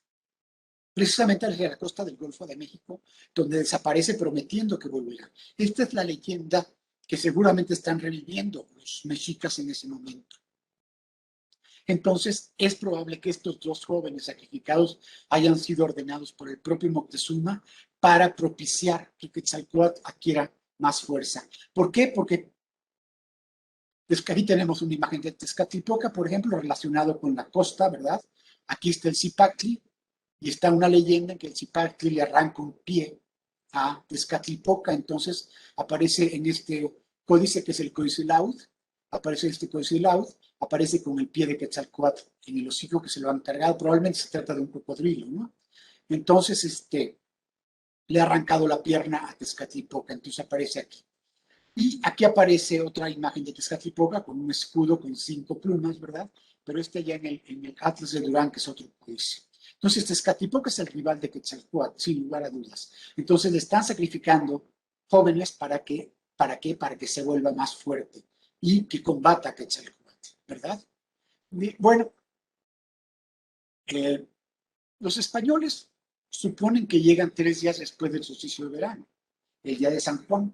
precisamente hacia la costa del Golfo de México, donde desaparece prometiendo que volverá. Esta es la leyenda que seguramente están reviviendo los mexicas en ese momento. Entonces, es probable que estos 2 jóvenes sacrificados hayan sido ordenados por el propio Moctezuma para propiciar que Quetzalcóatl adquiera más fuerza. ¿Por qué? Porque aquí tenemos una imagen de Tezcatlipoca, por ejemplo, relacionado con la costa, ¿verdad? Aquí está el Zipactli y está una leyenda en que el Zipactli le arranca un pie a Tezcatlipoca. Entonces, aparece en este códice que es el Códice Laud, aparece este Códice Laud, aparece con el pie de Quetzalcóatl en el hocico que se lo han cargado. Probablemente se trata de un cocodrilo, ¿no? Entonces, le ha arrancado la pierna a Tezcatlipoca, entonces aparece aquí. Y aquí aparece otra imagen de Tezcatlipoca con un escudo con 5 plumas, ¿verdad? Pero ya en el Atlas de Durán, que es otro códice. Entonces, Tezcatlipoca es el rival de Quetzalcóatl, sin lugar a dudas. Entonces, le están sacrificando jóvenes ¿para qué? Para que se vuelva más fuerte y que combata a Quetzalcóatl, ¿verdad? Y, bueno, los españoles suponen que llegan 3 días después del solsticio de verano, el día de San Juan.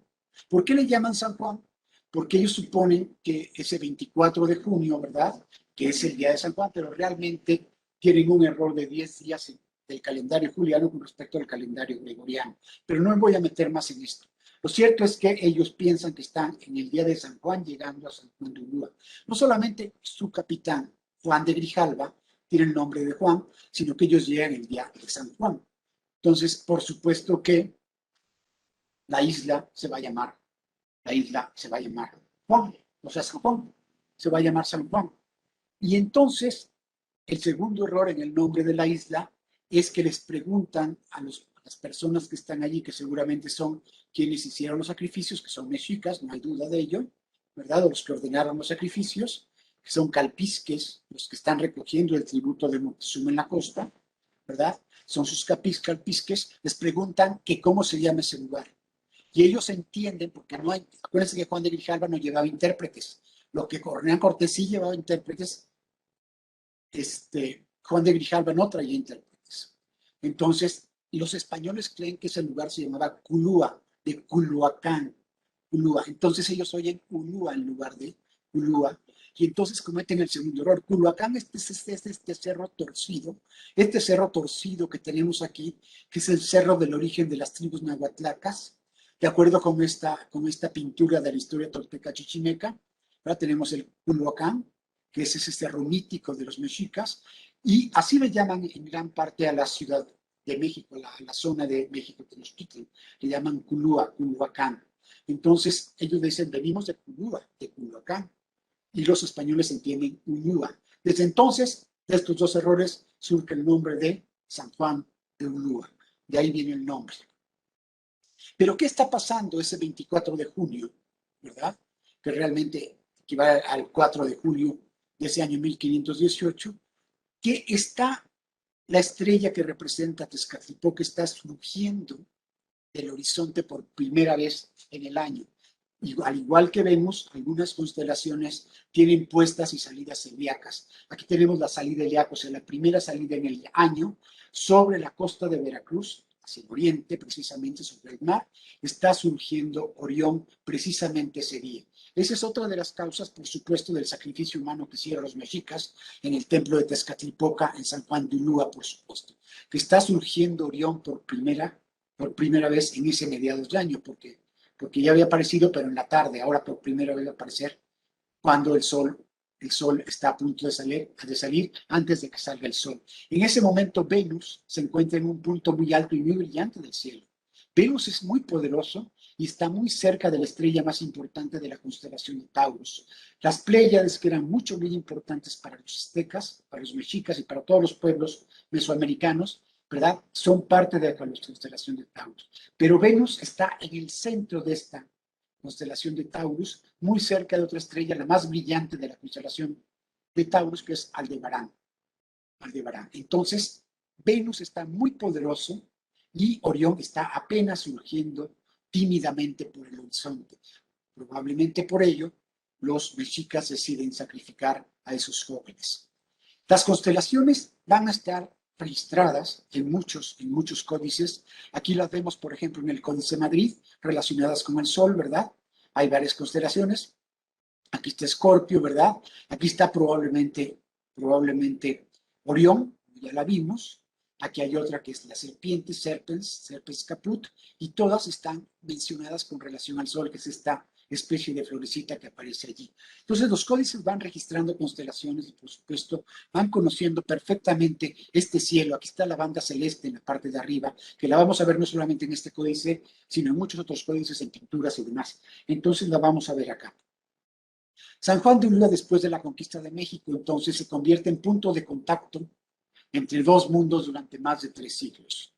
¿Por qué le llaman San Juan? Porque ellos suponen que ese 24 de junio, ¿verdad? Que es el día de San Juan, pero realmente tienen un error de 10 días del calendario juliano con respecto al calendario gregoriano. Pero no me voy a meter más en esto. Lo cierto es que ellos piensan que están en el día de San Juan llegando a San Juan de Ulúa. No solamente su capitán, Juan de Grijalva, tiene el nombre de Juan, sino que ellos llegan el día de San Juan. Entonces, por supuesto que la isla se va a llamar Juan, o sea, San Juan, se va a llamar San Juan. Y entonces, el segundo error en el nombre de la isla es que les preguntan a las personas que están allí, que seguramente son quienes hicieron los sacrificios, que son mexicas, no hay duda de ello, ¿verdad? O los que ordenaron los sacrificios, que son calpisques, los que están recogiendo el tributo de Moctezuma en la costa, ¿verdad? Son sus calpisques, les preguntan que cómo se llama ese lugar. Y ellos entienden, porque no hay, acuérdense que Juan de Grijalva no llevaba intérpretes, lo que Hernán Cortés sí llevaba intérpretes, Juan de Grijalva no traía intérpretes. Entonces, los españoles creen que ese lugar se llamaba Culúa, de Culhuacán, Culúa. Entonces ellos oyen Ulúa en lugar de Culúa, y entonces cometen el segundo error. Culhuacán es este cerro torcido que tenemos aquí, que es el cerro del origen de las tribus nahuatlacas, de acuerdo con esta pintura de la historia tolteca chichimeca. Ahora tenemos el Culhuacán, que es ese cerro mítico de los mexicas, y así le llaman en gran parte a la ciudad de México, la zona de México que nos quitan, le llaman Culhuacán. Entonces ellos dicen, venimos de Culúa, de Culhuacán, y los españoles entienden Ulúa. Desde entonces, de estos dos errores, surge el nombre de San Juan de Ulúa. De ahí viene el nombre. Pero ¿qué está pasando ese 24 de junio, verdad? Que realmente equivale al 4 de julio de ese año 1518, que está la estrella que representa Tezcatlipoca está surgiendo del horizonte por primera vez en el año. Y al igual que vemos, algunas constelaciones tienen puestas y salidas zodiacas. Aquí tenemos la salida de o sea, la primera salida en el año sobre la costa de Veracruz, hacia el oriente, precisamente sobre el mar, está surgiendo Orión precisamente ese día. Esa es otra de las causas, por supuesto, del sacrificio humano que hicieron los mexicas en el templo de Tezcatlipoca, en San Juan de Ulúa, por supuesto, que está surgiendo Orión por primera vez en ese mediados de año, porque ya había aparecido, pero en la tarde, ahora por primera vez va a aparecer cuando el sol está a punto de salir antes de que salga el sol. En ese momento Venus se encuentra en un punto muy alto y muy brillante del cielo. Venus es muy poderoso y está muy cerca de la estrella más importante de la constelación de Taurus. Las Pléyades, que eran muy importantes para los aztecas, para los mexicas y para todos los pueblos mesoamericanos, ¿verdad? Son parte de la constelación de Taurus. Pero Venus está en el centro de esta constelación de Taurus, muy cerca de otra estrella, la más brillante de la constelación de Taurus, que es Aldebarán. Entonces, Venus está muy poderoso y Orión está apenas surgiendo tímidamente por el horizonte. Probablemente por ello, los mexicas deciden sacrificar a esos jóvenes. Las constelaciones van a estar registradas en muchos códices. Aquí las vemos, por ejemplo, en el Códice Madrid, relacionadas con el Sol, ¿verdad? Hay varias constelaciones. Aquí está Escorpio, ¿verdad? Aquí está probablemente Orión, ya la vimos. Aquí hay otra que es la serpiente, Serpens Caput, y todas están mencionadas con relación al Sol, que es esta especie de florecita que aparece allí. Entonces los códices van registrando constelaciones y por supuesto van conociendo perfectamente este cielo. Aquí está la banda celeste en la parte de arriba, que la vamos a ver no solamente en este códice, sino en muchos otros códices, en pinturas y demás. Entonces la vamos a ver acá. San Juan de Ulúa, después de la conquista de México, entonces se convierte en punto de contacto entre dos mundos durante más de 3 siglos.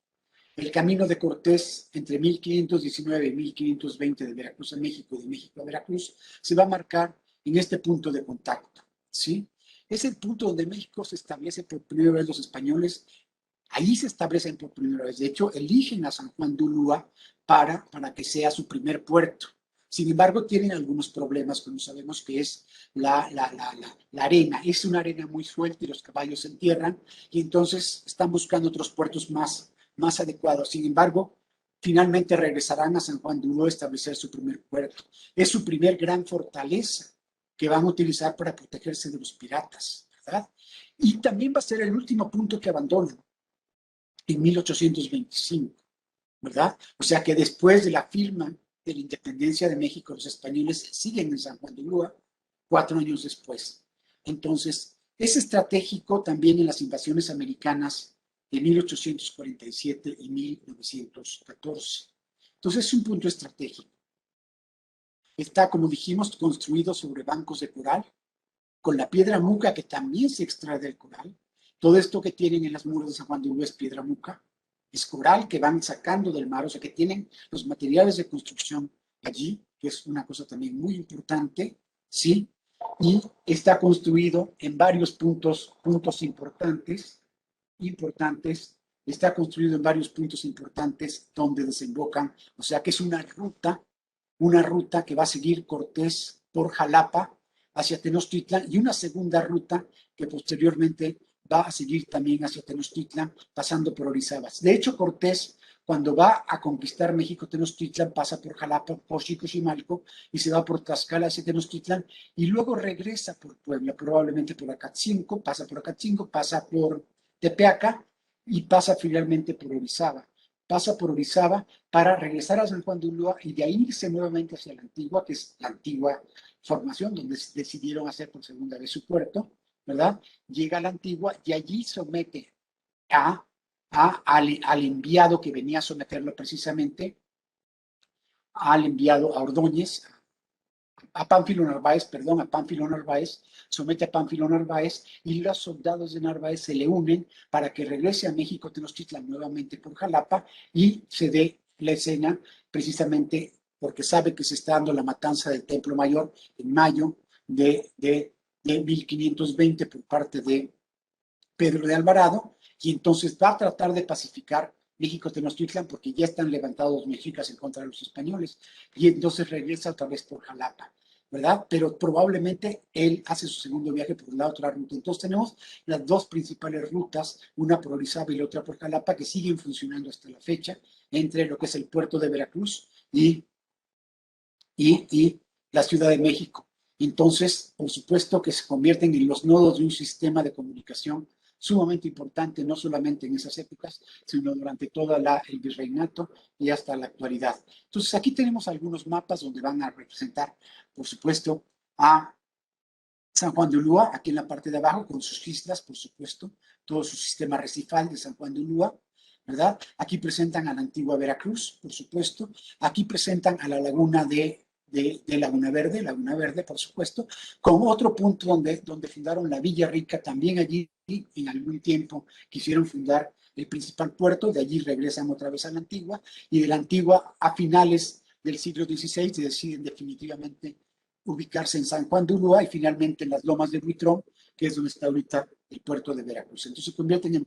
El camino de Cortés entre 1519 y 1520 de Veracruz a México y de México a Veracruz se va a marcar en este punto de contacto, ¿sí? Es el punto donde México se establece por primera vez los españoles. Ahí se establecen por primera vez. De hecho, eligen a San Juan de Ulúa para que sea su primer puerto. Sin embargo, tienen algunos problemas, como sabemos que es la arena. Es una arena muy suelta y los caballos se entierran, y entonces están buscando otros puertos más adecuados. Sin embargo, finalmente regresarán a San Juan de Ulúa a establecer su primer puerto. Es su primer gran fortaleza que van a utilizar para protegerse de los piratas, ¿verdad? Y también va a ser el último punto que abandonan en 1825, ¿verdad? O sea que después de la firma de la independencia de México, los españoles siguen en San Juan de Ulúa 4 años después. Entonces, es estratégico también en las invasiones americanas de 1847 y 1914. Entonces, es un punto estratégico. Está, como dijimos, construido sobre bancos de coral, con la piedra muca que también se extrae del coral. Todo esto que tienen en las muros de San Juan de Ulúa es piedra muca, es coral que van sacando del mar, o sea que tienen los materiales de construcción allí, que es una cosa también muy importante, ¿sí? Y está construido en varios puntos importantes, está construido en varios puntos importantes donde desembocan, o sea que es una ruta que va a seguir Cortés por Jalapa hacia Tenochtitlan, y una segunda ruta que posteriormente va a seguir también hacia Tenochtitlan, pasando por Orizaba. De hecho, Cortés, cuando va a conquistar México, Tenochtitlan, pasa por Jalapa, por Xicoximalco, y se va por Tlaxcala hacia Tenochtitlan, y luego regresa por Puebla, probablemente por Acatzinco, pasa por Tepeaca, y pasa finalmente por Orizaba. Pasa por Orizaba para regresar a San Juan de Ulúa y de ahí irse nuevamente hacia la Antigua, que es la antigua formación donde decidieron hacer por segunda vez su puerto, ¿verdad? Llega a la Antigua y allí somete al enviado que venía a someterlo precisamente, al enviado a Ordóñez, a Pánfilo Narváez, somete a Pánfilo Narváez, y los soldados de Narváez se le unen para que regrese a México Tenochtitlan nuevamente por Jalapa y se dé la escena precisamente porque sabe que se está dando la matanza del Templo Mayor en mayo de 1520 por parte de Pedro de Alvarado, y entonces va a tratar de pacificar México Tenochtitlan porque ya están levantados los mexicas en contra de los españoles, y entonces regresa otra vez por Jalapa, ¿verdad? Pero probablemente él hace su segundo viaje por la otra ruta. Entonces tenemos las dos principales rutas, una por Orizaba y la otra por Jalapa, que siguen funcionando hasta la fecha, entre lo que es el puerto de Veracruz y la Ciudad de México. Entonces, por supuesto que se convierten en los nodos de un sistema de comunicación sumamente importante, no solamente en esas épocas, sino durante toda el virreinato y hasta la actualidad. Entonces, aquí tenemos algunos mapas donde van a representar, por supuesto, a San Juan de Ulúa, aquí en la parte de abajo, con sus islas, por supuesto, todo su sistema arrecifal de San Juan de Ulúa, ¿verdad? Aquí presentan a la antigua Veracruz, por supuesto. Aquí presentan a la laguna de Laguna Verde, por supuesto, con otro punto donde fundaron la Villa Rica, también allí en algún tiempo quisieron fundar el principal puerto, de allí regresan otra vez a la antigua, y de la antigua a finales del siglo XVI deciden definitivamente ubicarse en San Juan de Ulúa y finalmente en las lomas de Buitrón, que es donde está ahorita el puerto de Veracruz. Entonces se convierten en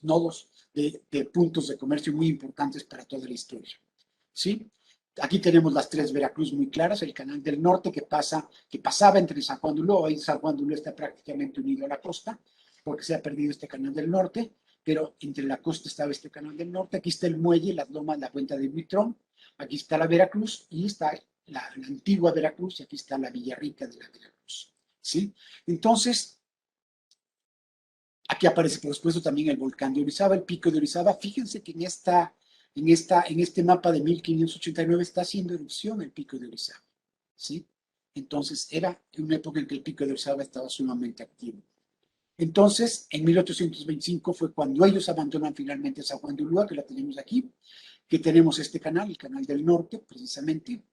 nodos de puntos de comercio muy importantes para toda la historia. ¿Sí? Aquí tenemos las tres Veracruz muy claras, el canal del norte que pasaba entre San Juan de Ulúa. Hoy San Juan de Ulúa está prácticamente unido a la costa, porque se ha perdido este canal del norte, pero entre la costa estaba este canal del norte. Aquí está el muelle, las lomas, la cuenca de Buitrón, aquí está la Veracruz, y está la antigua Veracruz, y aquí está la Villarrica de la Veracruz. ¿Sí? Entonces, aquí aparece, por supuesto, también el volcán de Orizaba, el pico de Orizaba. Fíjense que en este mapa de 1589 está haciendo erupción el pico de Orizaba, ¿sí? Entonces, era una época en que el pico de Orizaba estaba sumamente activo. Entonces, en 1825 fue cuando ellos abandonan finalmente San Juan de Ulúa, que la tenemos aquí, que tenemos este canal, el canal del norte, precisamente,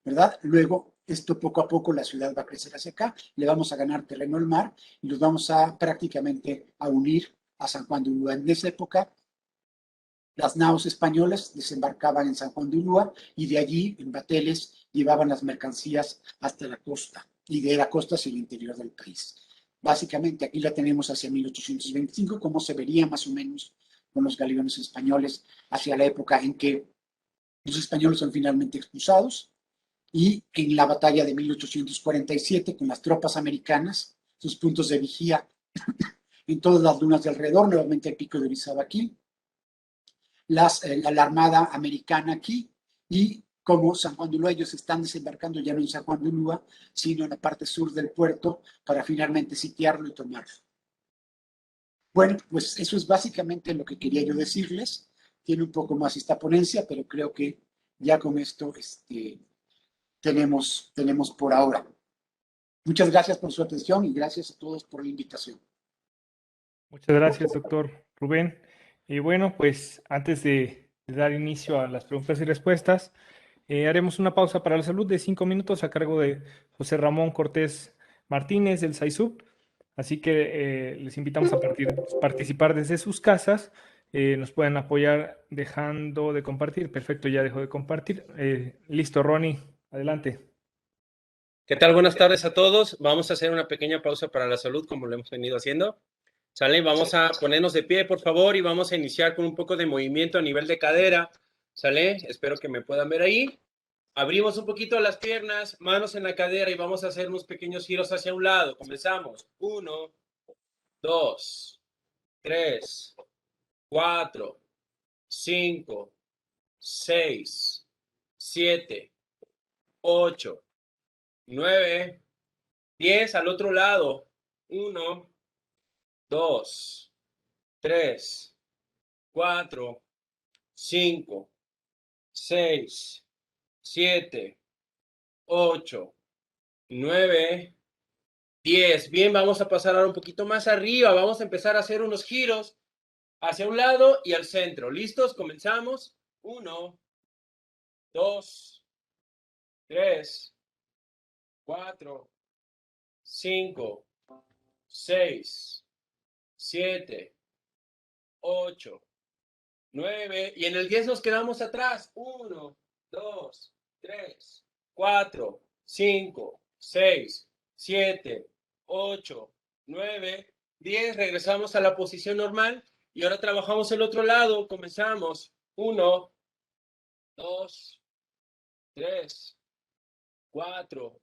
¿verdad? Luego, esto poco a poco la ciudad va a crecer hacia acá, le vamos a ganar terreno al mar y nos vamos a prácticamente a unir a San Juan de Ulúa. En esa época Las naos españolas desembarcaban en San Juan de Ulúa y de allí, en bateles, llevaban las mercancías hasta la costa y de la costa hacia el interior del país. Básicamente aquí la tenemos hacia 1825, como se vería más o menos con los galeones españoles hacia la época en que los españoles son finalmente expulsados y en la batalla de 1847 con las tropas americanas, sus puntos de vigía en todas las dunas de alrededor, nuevamente el pico de Orizaba aquí, la Armada Americana aquí y como San Juan de Ulúa, ellos están desembarcando ya no en San Juan de Ulúa, sino en la parte sur del puerto para finalmente sitiarlo y tomarlo. Bueno, pues eso es básicamente lo que quería yo decirles. Tiene un poco más esta ponencia, pero creo que ya con esto tenemos por ahora. Muchas gracias por su atención y gracias a todos por la invitación. Muchas gracias, doctor Rubén. Y bueno, pues antes de dar inicio a las preguntas y respuestas, haremos una pausa para la salud de 5 minutos a cargo de José Ramón Cortés Martínez del SAISUB. Así que les invitamos a participar desde sus casas. Nos pueden apoyar dejando de compartir. Perfecto, ya dejó de compartir. Listo, Ronnie, adelante. ¿Qué tal? Buenas tardes a todos. Vamos a hacer una pequeña pausa para la salud, como lo hemos venido haciendo. ¿Sale? Vamos a ponernos de pie, por favor, y vamos a iniciar con un poco de movimiento a nivel de cadera. ¿Sale? Espero que me puedan ver ahí. Abrimos un poquito las piernas, manos en la cadera y vamos a hacer unos pequeños giros hacia un lado. Comenzamos. 1, 2, 3, 4, 5, 6, 7, 8, 9, 10. Al otro lado. 1, 2, 3, 4, 5, 6, 7, 8, 9, 10. Bien, vamos a pasar ahora un poquito más arriba. Vamos a empezar a hacer unos giros hacia un lado y al centro. ¿Listos? Comenzamos. 1, 2, 3, 4, 5, 6, 7, 8, 9. Y en el 10 nos quedamos atrás. 1, 2, 3, 4, 5, 6, 7, 8, 9, 10. Regresamos a la posición normal. Y ahora trabajamos el otro lado. Comenzamos. 1, 2, 3, 4,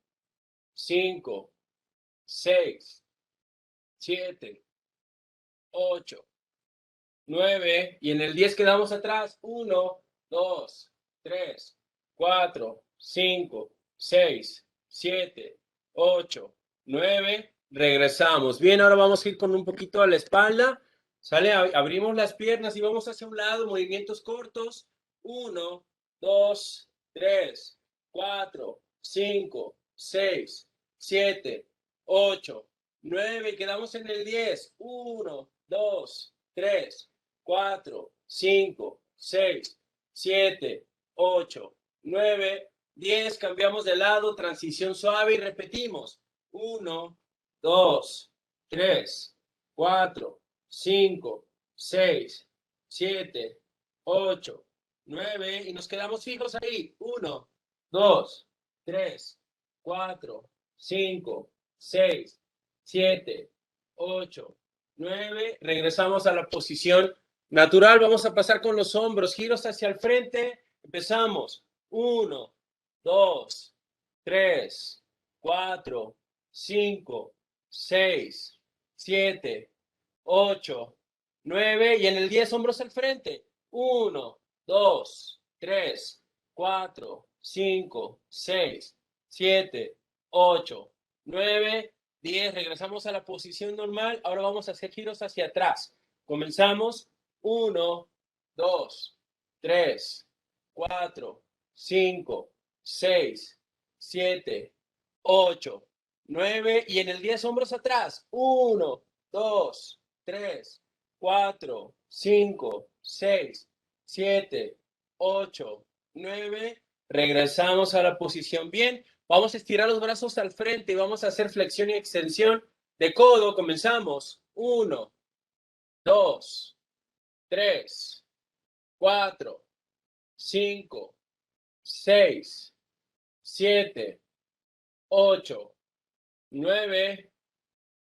5, 6, 7, 8, 9. Y en el 10 quedamos atrás. 1, 2, 3, 4, 5, 6, 7, 8, 9. Regresamos. Bien, ahora vamos a ir con un poquito a la espalda. ¿Sale? Abrimos las piernas y vamos hacia un lado. Movimientos cortos. 1, 2, 3, 4, 5, 6, 7, 8, 9. Quedamos en el 10. 1, 2, 3, 4, 5, 6, 7, 8, 9, 10. Cambiamos de lado, transición suave y repetimos. 1, 2, 3, 4, 5, 6, 7, 8, 9. Y nos quedamos fijos ahí. 1, 2, 3, 4, 5, 6, 7, 8, 9. Regresamos a la posición natural. Vamos a pasar con los hombros, giros hacia el frente. Empezamos. 1, 2, 3, 4, 5, 6, 7, 8, 9. Y en el 10, hombros al frente. 1, 2, 3, 4, 5, 6, 7, 8, 9, 10. Regresamos a la posición normal. Ahora vamos a hacer giros hacia atrás. Comenzamos. 1, 2, 3, 4, 5, 6, 7, 8, 9. Y en el 10, hombros atrás. 1, 2, 3, 4, 5, 6, 7, 8, 9. Regresamos a la posición. Bien. Vamos a estirar los brazos al frente y vamos a hacer flexión y extensión de codo. Comenzamos. 1, 2, 3, 4, 5, 6, 7, 8, 9,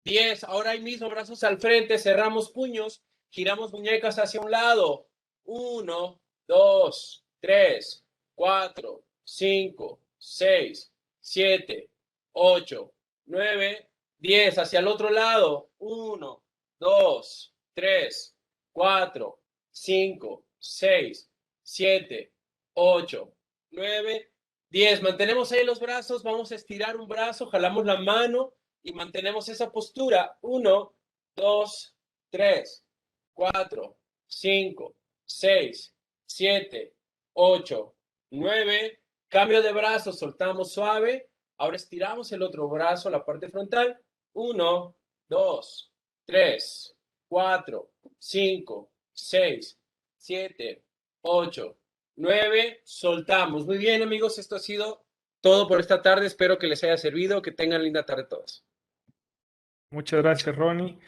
10. Ahora ahí mismo, brazos al frente, cerramos puños, giramos muñecas hacia un lado. 1, 2, 3, 4, 5, 6, 7, 8, 9, 10. Hacia el otro lado. 1, 2, 3, 4, 5, 6, 7, 8, 9, 10. Mantenemos ahí los brazos. Vamos a estirar un brazo, jalamos la mano y mantenemos esa postura. 1, 2, 3, 4, 5, 6, 7, 8, 9. Cambio de brazo, soltamos suave. Ahora estiramos el otro brazo, la parte frontal. 1, 2, 3, 4, 5, 6, 7, 8, 9. Soltamos. Muy bien, amigos, esto ha sido todo por esta tarde. Espero que les haya servido. Que tengan linda tarde todos. Muchas gracias, Ronnie,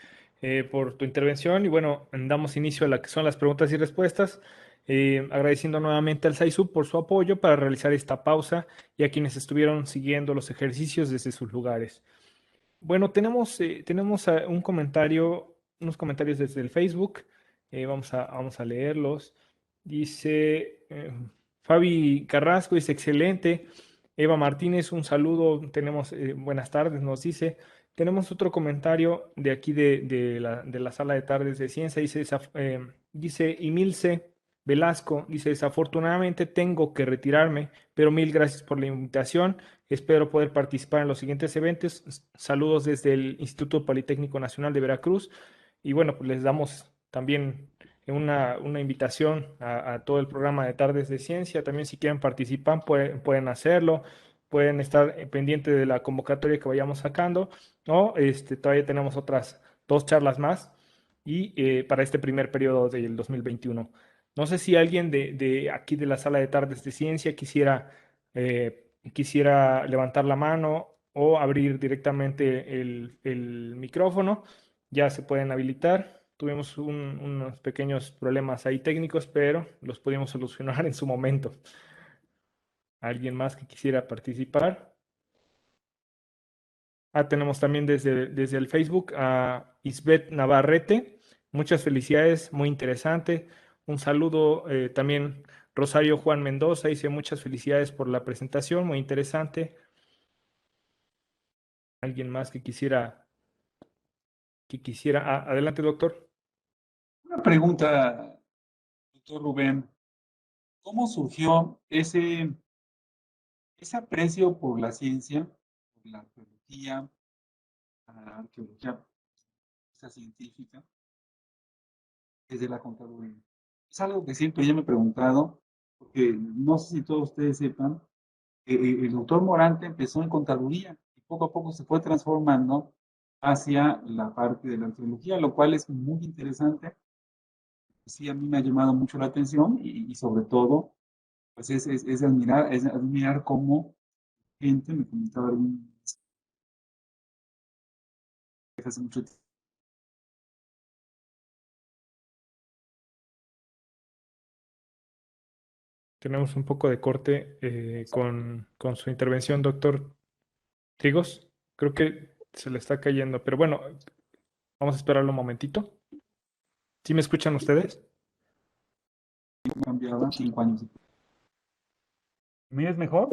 por tu intervención. Y bueno, damos inicio a lo que son las preguntas y respuestas. Agradeciendo nuevamente al SAISUB por su apoyo para realizar esta pausa y a quienes estuvieron siguiendo los ejercicios desde sus lugares. Bueno, tenemos un comentario, unos comentarios desde el Facebook. Vamos a leerlos. Dice Fabi Carrasco, dice excelente. Eva Martínez, un saludo. Tenemos buenas tardes, nos dice. Tenemos otro comentario de aquí de la sala de tardes de ciencia. Dice Emilce Velasco, dice, desafortunadamente tengo que retirarme, pero mil gracias por la invitación. Espero poder participar en los siguientes eventos. Saludos desde el Instituto Politécnico Nacional de Veracruz. Y bueno, pues les damos también una invitación a todo el programa de Tardes de Ciencia. También si quieren participar, pueden hacerlo. Pueden estar pendientes de la convocatoria que vayamos sacando. O todavía tenemos otras 2 charlas más y para este primer periodo del 2021. No sé si alguien de aquí de la sala de Tardes de Ciencia quisiera levantar la mano o abrir directamente el micrófono. Ya se pueden habilitar. Tuvimos unos pequeños problemas ahí técnicos, pero los pudimos solucionar en su momento. ¿Alguien más que quisiera participar? Tenemos también desde el Facebook a Isbeth Navarrete. Muchas felicidades, muy interesante. Un saludo también Rosario Juan Mendoza, dice muchas felicidades por la presentación, muy interesante. ¿Alguien más que quisiera? Adelante, doctor. Una pregunta, doctor Rubén. ¿Cómo surgió ese aprecio por la ciencia, por la arqueología científica, desde la contaduría? Es algo que siempre yo me he preguntado, porque no sé si todos ustedes sepan, el doctor Morante empezó en contaduría y poco a poco se fue transformando hacia la parte de la arqueología, lo cual es muy interesante. Sí, a mí me ha llamado mucho la atención y sobre todo, pues es admirar cómo gente me comentaba hace mucho tiempo. Tenemos un poco de corte con su intervención, doctor Trigos. Creo que se le está cayendo, pero bueno, vamos a esperarlo un momentito. ¿Sí me escuchan ustedes? Cambiaba 5 años. ¿Me es mejor?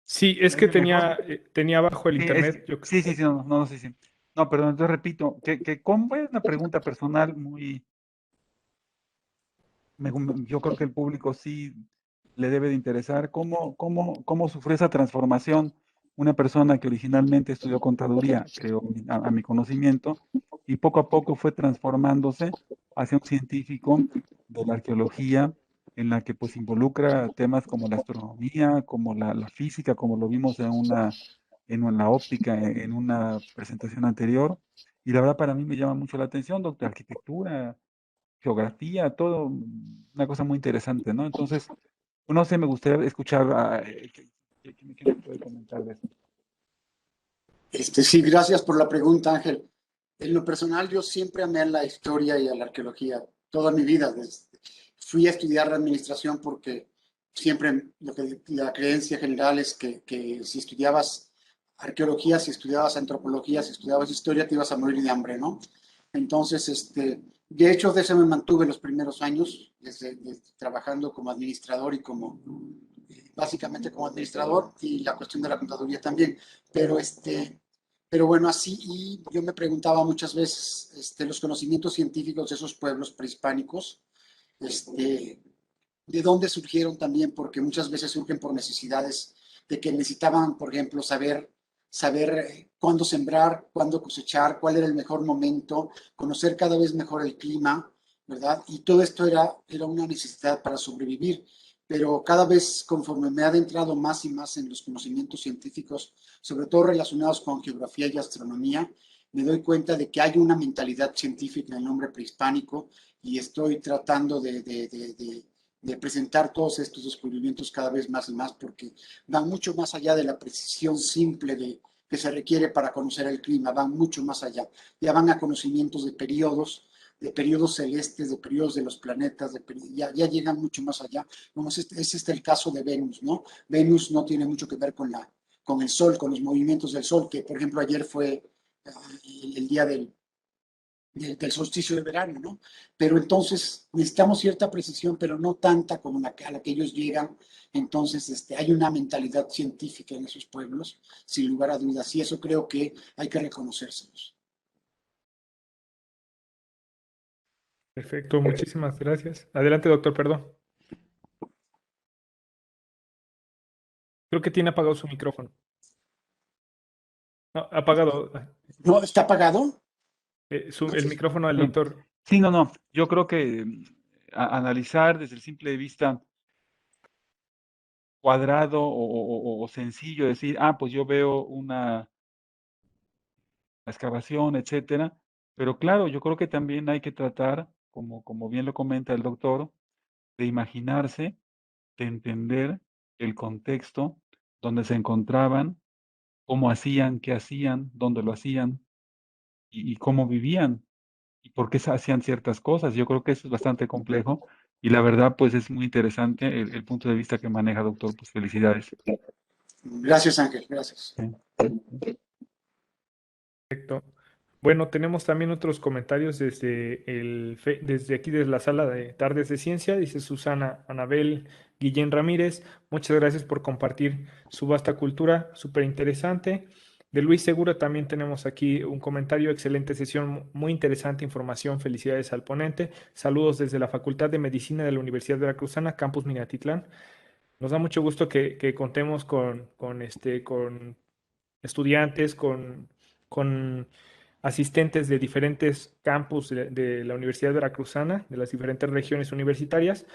Sí, es que tenía bajo el Sí, internet. sí, no, sí. No, perdón, entonces repito, que como es una pregunta personal muy, yo creo que el público sí le debe de interesar cómo sufrió esa transformación una persona que originalmente estudió contaduría, creo, a mi conocimiento, y poco a poco fue transformándose hacia un científico de la arqueología, en la que pues involucra temas como la astronomía, como la física, como lo vimos en la óptica, en una presentación anterior. Y la verdad para mí me llama mucho la atención, doctor, arquitectura, geografía, todo una cosa muy interesante, ¿no? Entonces, no sé, me gustaría escuchar qué me puede comentar de eso. Sí, gracias por la pregunta, Ángel. En lo personal, yo siempre amé a la historia y a la arqueología toda mi vida. fui a estudiar la administración porque siempre la creencia general es que si estudiabas arqueología, si estudiabas antropología, si estudiabas historia, te ibas a morir de hambre, ¿no? Entonces, de hecho, de eso me mantuve los primeros años, desde trabajando como administrador y básicamente como administrador, y la cuestión de la contaduría también. Pero bueno, así, y yo me preguntaba muchas veces, los conocimientos científicos de esos pueblos prehispánicos, de dónde surgieron también, porque muchas veces surgen por necesidades de que necesitaban, por ejemplo, saber cuándo sembrar, cuándo cosechar, cuál era el mejor momento, conocer cada vez mejor el clima, ¿verdad? Y todo esto era una necesidad para sobrevivir. Pero cada vez, conforme me he adentrado más y más en los conocimientos científicos, sobre todo relacionados con geografía y astronomía, me doy cuenta de que hay una mentalidad científica en el hombre prehispánico y estoy tratando de presentar todos estos descubrimientos cada vez más y más porque van mucho más allá de la precisión simple que se requiere para conocer el clima, van mucho más allá. Ya van a conocimientos de periodos celestes, de periodos de los planetas, ya llegan mucho más allá. Como es el caso de Venus, ¿no? Venus no tiene mucho que ver con el Sol, con los movimientos del Sol, que por ejemplo ayer fue el día del solsticio de verano, ¿no? Pero entonces necesitamos cierta precisión, pero no tanta como a la que ellos llegan. Entonces, hay una mentalidad científica en esos pueblos, sin lugar a dudas, y eso creo que hay que reconocérselos. Perfecto, muchísimas gracias. Adelante, doctor, perdón. Creo que tiene apagado su micrófono. No, apagado. ¿No está apagado? El micrófono del Sí. doctor. Sí, no. Yo creo que analizar desde el simple vista cuadrado o sencillo, decir, pues yo veo una excavación, etcétera. Pero claro, yo creo que también hay que tratar, como bien lo comenta el doctor, de imaginarse, de entender el contexto donde se encontraban, cómo hacían, qué hacían, dónde lo hacían y cómo vivían y por qué se hacían ciertas cosas. Yo creo que eso es bastante complejo y la verdad, pues es muy interesante el punto de vista que maneja, doctor. Pues felicidades. Gracias, Ángel, gracias. Sí. Perfecto. Bueno, tenemos también otros comentarios desde aquí, desde la sala de Tardes de Ciencia. Dice Susana Anabel Guillén Ramírez. Muchas gracias por compartir su vasta cultura, súper interesante. De Luis Segura también tenemos aquí un comentario. Excelente sesión, muy interesante información. Felicidades al ponente. Saludos desde la Facultad de Medicina de la Universidad Veracruzana, Campus Minatitlán. Nos da mucho gusto que contemos con estudiantes, con asistentes de diferentes campus de la Universidad Veracruzana, de las diferentes regiones universitarias.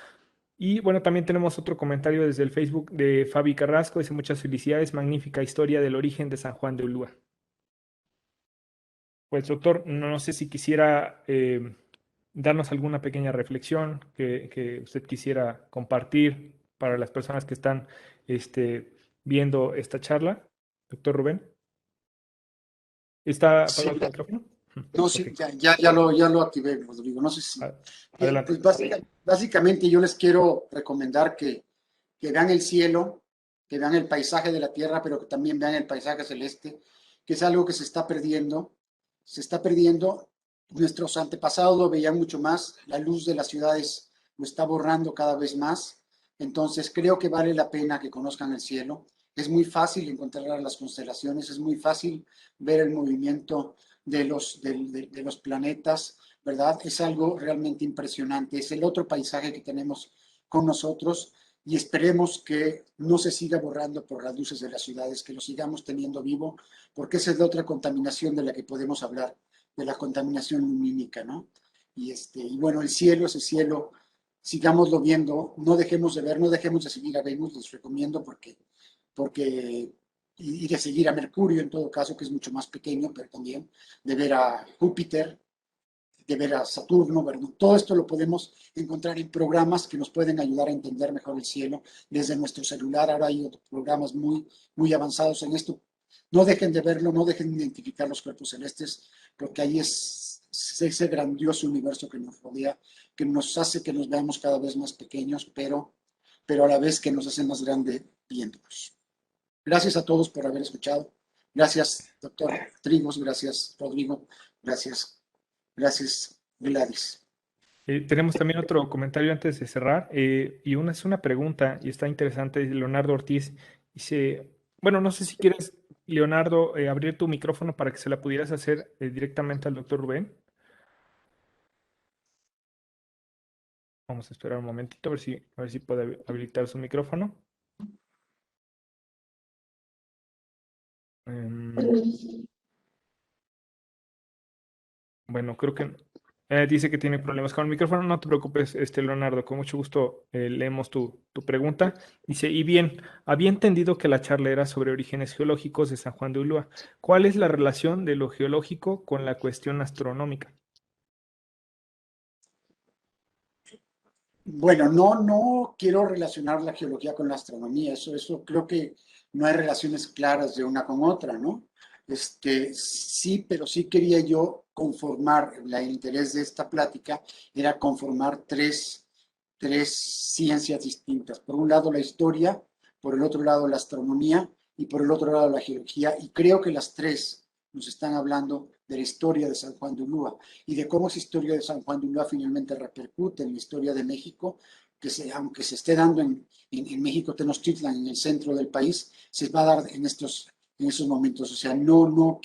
Y bueno, también tenemos otro comentario desde el Facebook de Fabi Carrasco. Dice muchas felicidades, magnífica historia del origen de San Juan de Ulúa. Pues doctor, no sé si quisiera darnos alguna pequeña reflexión que usted quisiera compartir para las personas que están viendo esta charla. Doctor Rubén. ¿Está apagado Sí, el micrófono? no, sí, Ok. ya lo activé, Rodrigo. No sé si. Adelante. Pues básicamente yo les quiero recomendar que vean el cielo, que vean el paisaje de la tierra, pero que también vean el paisaje celeste, que es algo que se está perdiendo. Se está perdiendo. Nuestros antepasados lo veían mucho más. La luz de las ciudades lo está borrando cada vez más. Entonces creo que vale la pena que conozcan el cielo. Es muy fácil encontrar las constelaciones, es muy fácil ver el movimiento de los planetas, ¿verdad? Es algo realmente impresionante. Es el otro paisaje que tenemos con nosotros y esperemos que no se siga borrando por las luces de las ciudades, que lo sigamos teniendo vivo, porque esa es la otra contaminación de la que podemos hablar, de la contaminación lumínica, ¿no? Y bueno, el cielo, ese cielo, sigámoslo viendo, no dejemos de ver, no dejemos de seguir a Venus, les recomiendo y de seguir a Mercurio en todo caso, que es mucho más pequeño, pero también de ver a Júpiter, de ver a Saturno, ¿verdad? Todo esto lo podemos encontrar en programas que nos pueden ayudar a entender mejor el cielo desde nuestro celular. Ahora hay otros programas muy avanzados en esto. No dejen de verlo, no dejen de identificar los cuerpos celestes, porque ahí es ese grandioso universo que nos rodea, que nos hace que nos veamos cada vez más pequeños, pero a la vez que nos hace más grande viéndonos. Gracias a todos por haber escuchado. Gracias, doctor Trigos. Gracias, Rodrigo. Gracias, Gladys. Tenemos también otro comentario antes de cerrar, y es una pregunta, y está interesante. Leonardo Ortiz dice, bueno, no sé si quieres, Leonardo, abrir tu micrófono para que se la pudieras hacer directamente al doctor Rubén. Vamos a esperar un momentito a ver si puede habilitar su micrófono. Bueno, creo que dice que tiene problemas con el micrófono. No te preocupes, Leonardo, con mucho gusto leemos tu pregunta. Dice, y bien, había entendido que la charla era sobre orígenes geológicos de San Juan de Ulúa. ¿Cuál es la relación de lo geológico con la cuestión astronómica? Bueno, no quiero relacionar la geología con la astronomía. Eso creo que no hay relaciones claras de una con otra, ¿no? Sí, pero sí quería yo conformar, el interés de esta plática era conformar tres ciencias distintas. Por un lado la historia, por el otro lado la astronomía y por el otro lado la geología. Y creo que las tres nos están hablando de la historia de San Juan de Ulúa y de cómo esa historia de San Juan de Ulúa finalmente repercute en la historia de México, que aunque se esté dando en México Tenochtitlan, en el centro del país, se va a dar en esos momentos. O sea, no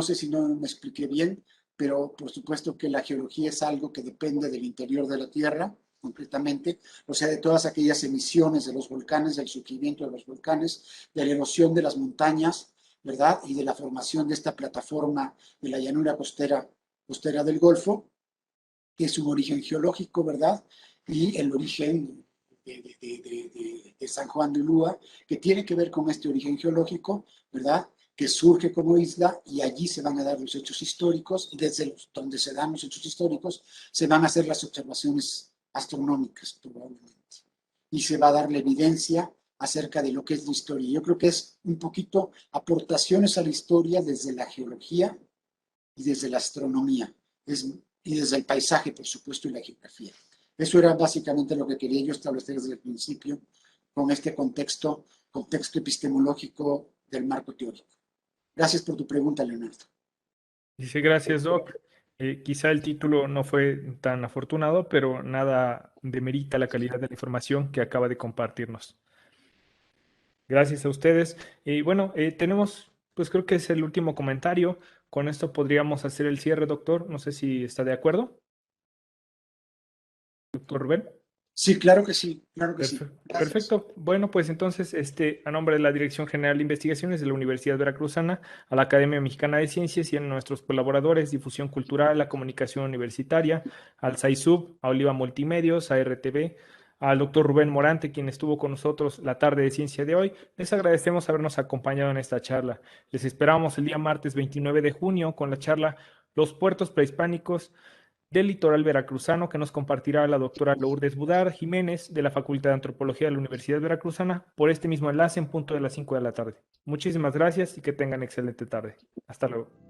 sé si no me expliqué bien, pero por supuesto que la geología es algo que depende del interior de la Tierra, completamente, o sea, de todas aquellas emisiones de los volcanes, del surgimiento de los volcanes, de la erosión de las montañas, ¿verdad? Y de la formación de esta plataforma de la llanura costera del Golfo, que es un origen geológico, ¿verdad? Y el origen de San Juan de Ulúa, que tiene que ver con este origen geológico, ¿verdad? Que surge como isla y allí se van a dar los hechos históricos y desde donde se dan los hechos históricos se van a hacer las observaciones astronómicas probablemente y se va a dar la evidencia acerca de lo que es la historia. Yo creo que es un poquito aportaciones a la historia desde la geología y desde la astronomía y desde el paisaje, por supuesto, y la geografía. Eso era básicamente lo que quería yo establecer desde el principio con este contexto epistemológico del marco teórico. Gracias por tu pregunta, Leonardo. Dice, gracias, Doc. Quizá el título no fue tan afortunado, pero nada demerita la calidad de la información que acaba de compartirnos. Gracias a ustedes. Y bueno, tenemos, pues creo que es el último comentario. Con esto podríamos hacer el cierre, doctor. No sé si está de acuerdo. Doctor Rubén. Sí, claro que sí, claro que sí. Perfecto. Bueno, pues entonces, a nombre de la Dirección General de Investigaciones de la Universidad Veracruzana, a la Academia Mexicana de Ciencias y a nuestros colaboradores, Difusión Cultural, la Comunicación Universitaria, al SAISUB, a Oliva Multimedios, a RTV, al doctor Rubén Morante, quien estuvo con nosotros la tarde de ciencia de hoy, les agradecemos habernos acompañado en esta charla. Les esperamos el día martes 29 de junio con la charla Los puertos prehispánicos del litoral veracruzano, que nos compartirá la doctora Lourdes Budar Jiménez de la Facultad de Antropología de la Universidad Veracruzana por este mismo enlace en punto de las 5 de la tarde. Muchísimas gracias y que tengan excelente tarde. Hasta luego.